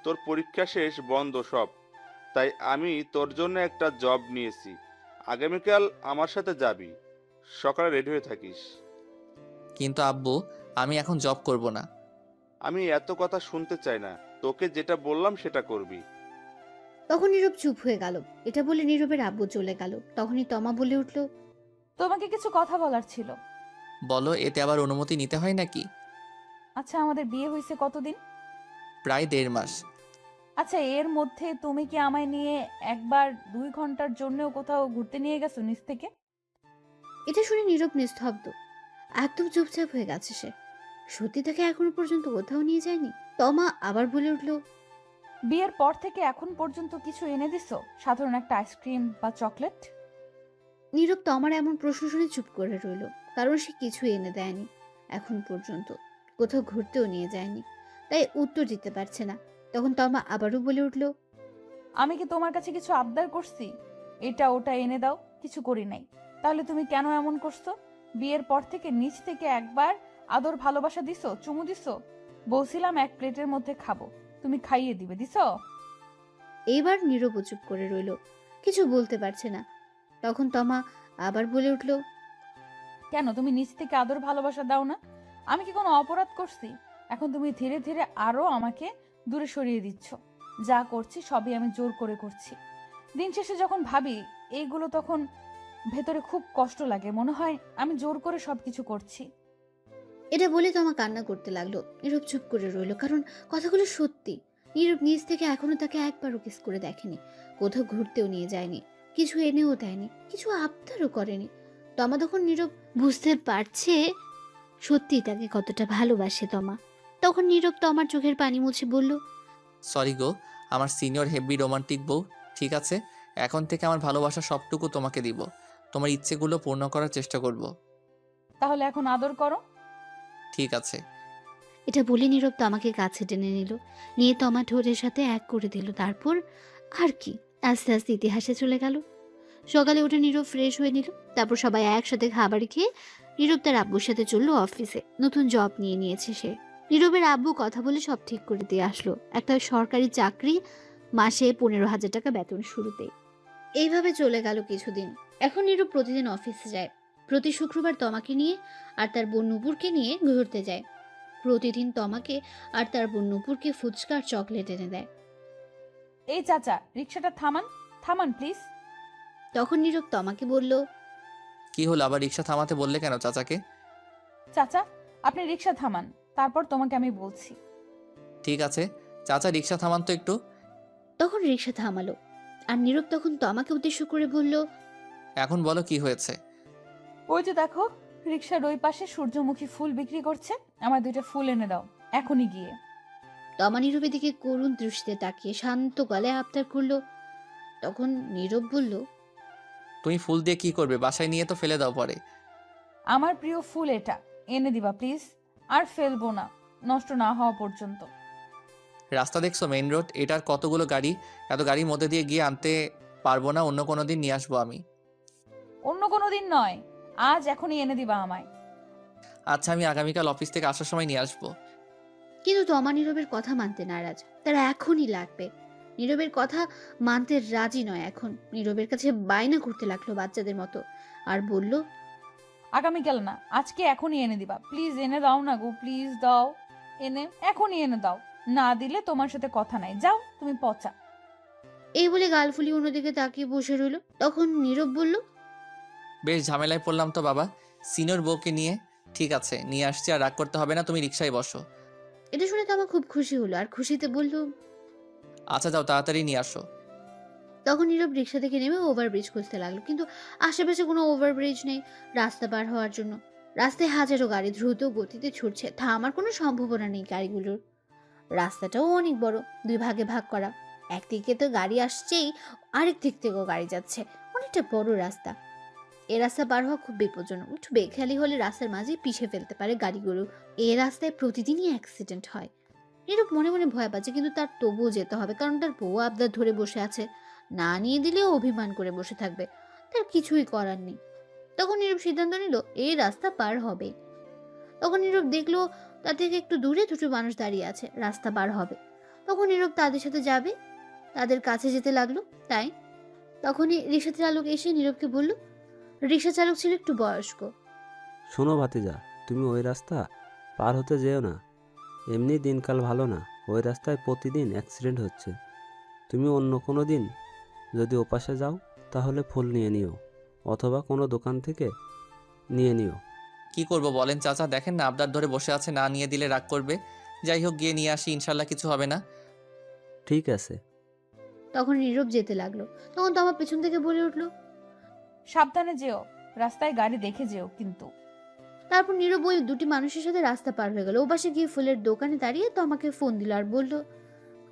তোর পরীক্ষা শেষ, বন্ধ সব। তাই আমি তোর জন্য একটা জব নিয়েছি। আগামীকাল আমার সাথে যাবি। সকালে রেডি হয়ে থাকিস। কিন্তু আব্বু, আমি এখন জব করব না। আমি এত কথা শুনতে চাই না। তোকে যেটা বললাম সেটা করবি। তখন নীরব চুপ হয়ে গেল। এটা বলে নীরবের আব্বু চলে গেল। তখনই তমা বলে উঠল, তোমাকে কিছু কথা বলার ছিল। বলো, এতে আবার অনুমতি নিতে হয় নাকি? আচ্ছা, আমাদের বিয়ে হয়েছে কতদিন? প্রায় 1.5 মাস। আচ্ছা, এর মধ্যে তুমি কি আমায় নিয়ে একবার 2 ঘন্টার জন্যও কোথাও ঘুরতে নিয়ে গেছো নিজ থেকে? এটা শুনে নীরব নিস্তব্ধ। একদম চুপচাপ হয়ে গেছে সে। সত্যি তাকে এখনো পর্যন্ত কোথাও নিয়ে যায়নি। তমা আবার বলে উঠল, বিয়ের পর থেকে এখন পর্যন্ত কিছু এনে দিছো? সাধারণ একটা আইসক্রিম বা চকলেট? নীরব তমার এমন প্রশ্ন শুনে চুপ করে রইল। কারণ সে কিছু এনে দেয়নি এখন পর্যন্ত, কোথাও ঘুরতেও নিয়ে যায়নি। তাই উত্তর দিতে পারছে না। তখন তমা আবারও বলে উঠল, আমি কি তোমার কাছে কিছু আবদার করছি? এটা ওটা এনে দাও, কিছু করি নাই। তাহলে তুমি কেন এমন করছো? বিয়ের পর থেকে নিজ থেকে একবার আদর ভালোবাসা দিছো, চুমু দিছো? বলছিলাম এক প্লেটের মধ্যে খাবো, তুমি খাইয়ে দিবে, দিছো? এইবার নীরব চুপ করে রইল, কিছু বলতে পারছে না। তখন তমা আবার বলে উঠল, কেন তুমি নিজ থেকে আদর ভালোবাসা দাও না? আমি কি কোনো অপরাধ করছি? এখন তুমি ধীরে ধীরে আরো আমাকে দূরে সরিয়ে দিচ্ছ। যা করছি সবই আমি জোর করে করছি। দিন শেষে যখন ভাবি এইগুলো, তখন ভেতরে খুব কষ্ট লাগে। মনে হয় আমি জোর করে সবকিছু করছি। এটা বলে তমা কান্না করতে লাগলো। নীরব চুপ করে রইল, কারণ কথাগুলো সত্যি। নীরব নিজ থেকে এখনো তাকে একবারও কিস করে দেখেনি, কোথাও ঘুরতেও নিয়ে যায়নি, কিছু এনেও দেয়নি, কিছু আবদারও করেনি। তমা তখন নীরব বুঝতে পারছে সত্যি তাকে কতটা ভালোবাসে তমা। তখন নীরব তমার চোখের পানি মুছে বলল, সরি গো, আমার সিনিয়র হেভি রোমান্টিক বউ। ঠিক আছে, এখন থেকে আমার ভালোবাসা সবটুকু তোমাকে দিব। তোমার ইচ্ছেগুলো পূর্ণ করার চেষ্টা করব। তাহলে এখন আদর করো। ঠিক আছে। এটা বলে নীরব তমাকে কাছে টেনে নিল, নিয়ে তমা ঠোঁটের সাথে এক করে দিল। তারপর আর কি, আস্তে আস্তে ইতিহাসে চলে গেল। সকালে উঠে নীরব ফ্রেশ হয়ে নিল। তারপর সবাই একসাথে খাবার খেয়ে নীরব তার আব্বুর সাথে চললো অফিসে। নতুন জব নিয়ে নিয়েছে সে। নীরবের আব্বু কথা বলে সব ঠিক করে দিয়ে আসলো। একটা সরকারি চাকরি, মাসে 15,000 টাকা বেতন শুরুতে। এইভাবে চলে গেল কিছুদিন। এখন নীরব প্রতিদিন অফিসে যায়। প্রতি শুক্রবার তমাকে নিয়ে আর তার বোন নুপুরকে নিয়ে ঘুরতে যায়। প্রতিদিন তমাকে আর তার বোন নুপুরকে ফুচকা আর চকলেট এনে দেয়। এই চাচা, রিক্সাটা থামান, থামান প্লিজ। তখন নীরব তমাকে বলল, কি হলো, আবার রিক্সা থামাতে বললে কেন চাচাকে? চাচা, আপনি রিক্সা থামান, তারপর তোমাকে আমি বলছি। ঠিক আছে চাচা, রিক্সা থামান তো একটু। তখন রিক্সা থামালো। আর নীরব তখন তমাকে উদ্দেশ্য করে বলল, এখন বলো কি হয়েছে? ওই যে দেখো, রিক্সার ওই পাশে সূর্যমুখী ফুল বিক্রি করছে। আমার 2টা ফুল এনে দাও, এখনই গিয়ে। তমা নীরবের দিকে করুণ দৃষ্টিতে তাকিয়ে শান্ত গলায় আবদার করলো। তখন নীরব বলল, তুমি ফুল দিয়ে কি করবে? বাসায় নিয়ে তো ফেলে দাও পরে। আমার প্রিয় ফুল এটা, এনে দিবা প্লিজ। আর ফেলবো না, নষ্ট না হওয়া পর্যন্ত। রাস্তা দেখছো, মেইন রোড, এটার কতগুলো গাড়ি। এত গাড়ির মধ্যে দিয়ে গিয়ে আনতে পারবো না, অন্য কোনো দিন নিয়ে আসবো আমি। অন্য কোনো দিন নয়, আজ এখনই এনে দিবা আমায়। আচ্ছা, আমি আগামীকাল অফিস থেকে আসার সময় নিয়ে আসবো। কিন্তু তমা নীরবের কথা মানতে নারাজ। তারা এখনই লাগবে। নীরবের কথা মানতে রাজি নয় এখন। নীরবের কাছে বায়না করতে লাগলো বাচ্চাদের মতো, আর বলল, আগামীকাল না, আজকে এখনই এনে দিবা। প্লিজ এনে দাও না গো, প্লিজ দাও, এনে এখনই এনে দাও। না দিলে তোমার সাথে কথা নাই, যাও তুমি পচা। এই বলে গাল ফুলিয়ে অন্যদিকে তাকিয়ে বসে রইল। তখন নীরব বলল, বেশ ঝামেলায় পড়লাম তো বাবা, সিনিয়র বউকে নিয়ে। ঠিক আছে, নিয়ে আসছি, আর রাগ করতে হবে না, তুমি রিক্সায় বসো। এটা শুনে তমা খুব খুশি হলো, আর খুশিতে বলল, আচ্ছা যাও, তাড়াতাড়ি নিয়ে আসো। তখন নীরব রিক্সা থেকে নেমে ওভারব্রিজ খুঁজতে লাগলো, কিন্তু আশেপাশে কোনো ওভারব্রিজ নেই রাস্তা পার হওয়ার জন্য। রাস্তায় হাজারো গাড়ি দ্রুত গতিতে ছুটছে, থামার কোনো সম্ভাবনা নেই গাড়িগুলোর। রাস্তাটাও অনেক বড়, দুই ভাগে ভাগ করা। একদিকে তো গাড়ি আসছেই, আরেক দিক থেকেও গাড়ি যাচ্ছে। অনেকটা বড় রাস্তা। এ রাস্তা পার হওয়া খুব বিপজ্জনক। একটু বেখেয়ালি হলে রাস্তার মাঝে পিষে ফেলতে পারে গাড়িগুলো। এ রাস্তায় প্রতিদিনই অ্যাক্সিডেন্ট হয়। নীরব মনে মনে ভয় পাচ্ছে, কিন্তু তার তবুও যেতে হবে, কারণ তার বউ আবদার ধরে বসে আছে। না নিয়ে দিলেও অভিমান করে বসে থাকবে, তার কিছুই করার নেই। তখন নীরব সিদ্ধান্ত নিল এই রাস্তা পার হবে। তখন নীরব দেখলো তার থেকে একটু দূরে দুটো মানুষ দাঁড়িয়ে আছে, রাস্তা পার হবে। তখন নীরব তাদের সাথে যাবে, তাদের কাছে যেতে লাগলো। তাই তখনই রিক্সা চালক এসে নীরবকে বলল, রিক্সা চালক ছিল একটু বয়স্ক। শোনো ভাতিজা, তুমি ওই রাস্তা পার হতে যেও না। এমনি দিনকাল ভালো না, ওই রাস্তায় প্রতিদিন অ্যাক্সিডেন্ট হচ্ছে। তুমি অন্য কোনো দিন যদি ওপাশে যাও তাহলে ফুল নিয়ে নিও, অথবা কোনো দোকান থেকে নিয়ে নিও। কি করব বলেন চাচা, দেখেন না আবদার ধরে বসে আছে, না নিয়ে দিলে রাগ করবে। যাই হোক, গিয়ে নিয়ে আসি, ইনশাল্লাহ কিছু হবে না। ঠিক আছে। তখন নীরব যেতে লাগলো। তখন তমা পেছন থেকে বলে উঠলো, সাবধানে যেও, রাস্তায় গাড়ি দেখে যেও কিন্তু। তারপর নীরব ওই দুটি মানুষের সাথে রাস্তা পার হয়ে গেল। ও পাশে গিয়ে ফুলের দোকানে দাঁড়িয়ে তমাকে ফোন দিল আর বলল,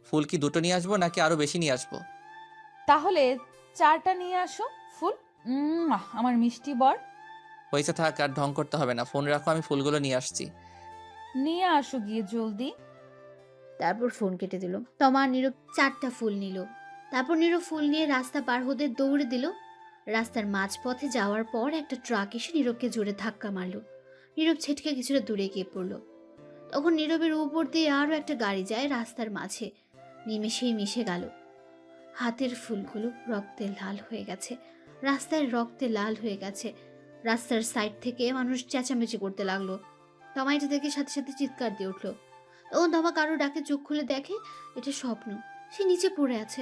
ফুল কি দুটো নিয়ে আসবো নাকি আরো বেশি নিয়ে আসবো? তাহলে 4টা নিয়ে আসো ফুল। আমার মিষ্টি বর। হয়েছে, থাক, আর ঢং করতে হবে না, ফোন রাখো, আমি ফুলগুলো নিয়ে আসছি। নিয়ে আসো গিয়ে জলদি। তারপর ফোন কেটে দিল। তমা আর নীরব 4টা ফুল নিল। তারপর নীরব ফুল নিয়ে রাস্তা পার হতে দৌড়ে দিল। রাস্তার মাঝপথে যাওয়ার পর একটা ট্রাক এসে নীরবকে জোরে ধাক্কা মারলো। নীরব ছিটকে কিছুটা দূরে গিয়ে পড়ল। তখন নীরবের উপর দিয়ে আরো একটা গাড়ি যায় রাস্তার মাঝে, নিমেষেই মিশে গেল। হাতের ফুলগুলো রক্তে লাল হয়ে গেছে, রাস্তায় রক্তে লাল হয়ে গেছে। রাস্তার সাইড থেকে মানুষ চেঁচামেচি করতে লাগলো। তমা এটা দেখে সাথে সাথে চিৎকার দিয়ে উঠলো। তখন তমা কারো ডাকে চোখ খুলে দেখে এটা স্বপ্ন, সে নিচে পড়ে আছে।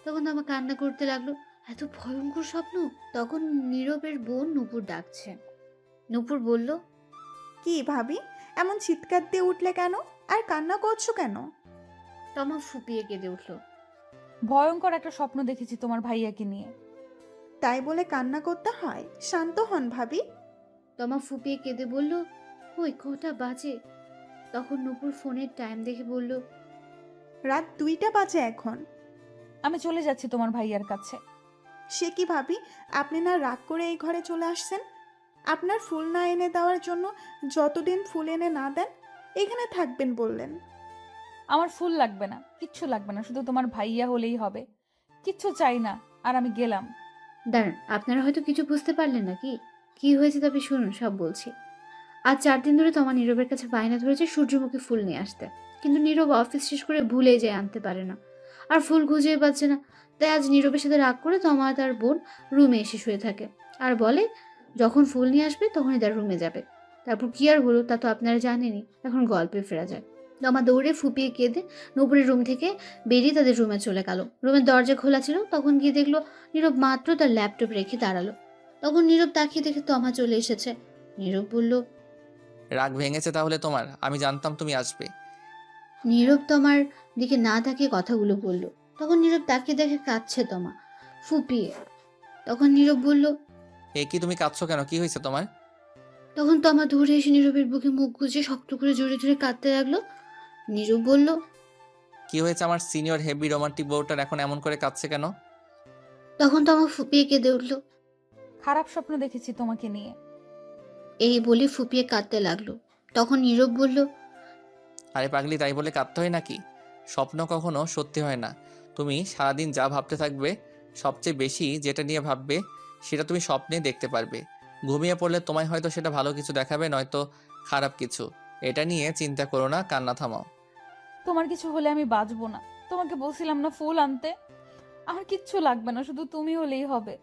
তখন তমা কান্না করতে লাগলো, এত ভয়ঙ্কর স্বপ্ন। তখন নীরবের বোন নূপুর ডাকছে। নূপুর বলল, কি ভাবি, এমন চিৎকার দিয়ে উঠলে কেন? আর কান্না করছো কেন? তমা ফুপিয়ে কেঁদে উঠল। ভয়ঙ্কর একটা স্বপ্ন দেখেছি তোমার ভাইয়াকে নিয়ে। তাই বলে কান্না করতে হয়? শান্ত হন ভাবি। তমা ফুপিয়ে কেঁদে বলল, ওই কটা বাজে? তখন নূপুর ফোনের টাইম দেখে বলল, রাত 2টা বাজে এখন। আমি চলে যাচ্ছি তোমার ভাইয়ার কাছে। সে কি ভাবি, আপনি না রাগ করে এই ঘরে চলে আসছেন? আপনার ফুল না এনে দেওয়ার জন্য যতদিন ফুল এনে না দেন এখানে থাকবেন বললেন। আমার ফুল লাগবে না, কিচ্ছু লাগবে না, শুধু তোমার ভাইয়া হলেই হবে। কিচ্ছু চাই না, আর আমি গেলাম। দাঁড়ান, আপনারা হয়তো কিছু বুঝতে পারলেন না। কি হয়েছে তবে শুনুন, সব বলছি। আজ 4 দিন ধরে তমা নীরবের কাছে বায়না ধরেছে সূর্যমুখী ফুল নিয়ে আসতে, কিন্তু নীরব অফিস শেষ করে ভুলে যায়, আনতে পারে না। আর ফুল খুঁজে পাচ্ছে না। তাই আজ নীরবের সাথে রাগ করে তমা তার বোন রুমে এসে শুয়ে থাকে, আর বলে যখন ফুল নিয়ে আসবে তখনই তার রুমে যাবে। তারপর কি আর হলো তা তো আপনারা জানেনই। এখন গল্পে ফেরা যায়। তমা দৌড়ে ফুপিয়ে কেঁদে নূপুরের রুম থেকে বেরিয়ে তাদের রুমে চলে গেল। রুমের দরজা খোলা ছিল, তখন গিয়ে দেখলো নীরব মাত্র তার ল্যাপটপ রেখে দাঁড়ালো। তখন নীরব তাকিয়ে দেখে তমা চলে এসেছে। নীরব বলল, রাগ ভেঙেছে তাহলে তোমার? আমি জানতাম তুমি আসবে। নীরব তমার দিকে না তাকিয়ে কথাগুলো বলল। তখন নীরব তাকিয়ে দেখে কাঁদছে তমা, ফুপিয়ে। তখন নীরব বলল, এ কি, তুমি কাঁদছো কেন? কি হয়েছে তোমার? তখন তমা দৌড়ে এসে নীরবের বুকে মুখ গুজে শক্ত করে জোরে জোরে কাঁদতে লাগলো। নীরব বলল, কি হয়েছে? আমার সিনিয়র হেভি রোমান্টিক বউটার এখন এমন করে কাঁদছে কেন? তখন তমা ফুপিয়ে কেঁদে উঠল। খারাপ স্বপ্ন দেখেছি তোমাকে নিয়ে। এই বলে ফুপিয়ে কাঁদতে লাগলো। তখন নীরব বলল, আরে পাগলি, তাই বলে কাঁদতে হয় নাকি? স্বপ্ন কখনো সত্যি হয় না। তুমি সারাদিন যা ভাবতে থাকবে, সবচেয়ে বেশি যেটা নিয়ে ভাববে সেটা তুমি স্বপ্নে দেখতে পারবে। ঘুমিয়ে পড়লে তোমায় হয়তো সেটা ভালো কিছু দেখাবে, নয়তো খারাপ কিছু। এটা নিয়ে চিন্তা করো না, কান্না থামাও। তোমার কিছু হলে আমি বাঁচবো না। তোমাকে বলছিলাম না ফুল আনতে? আমার কিচ্ছু লাগবে না, শুধু তুমি হলেই হবে।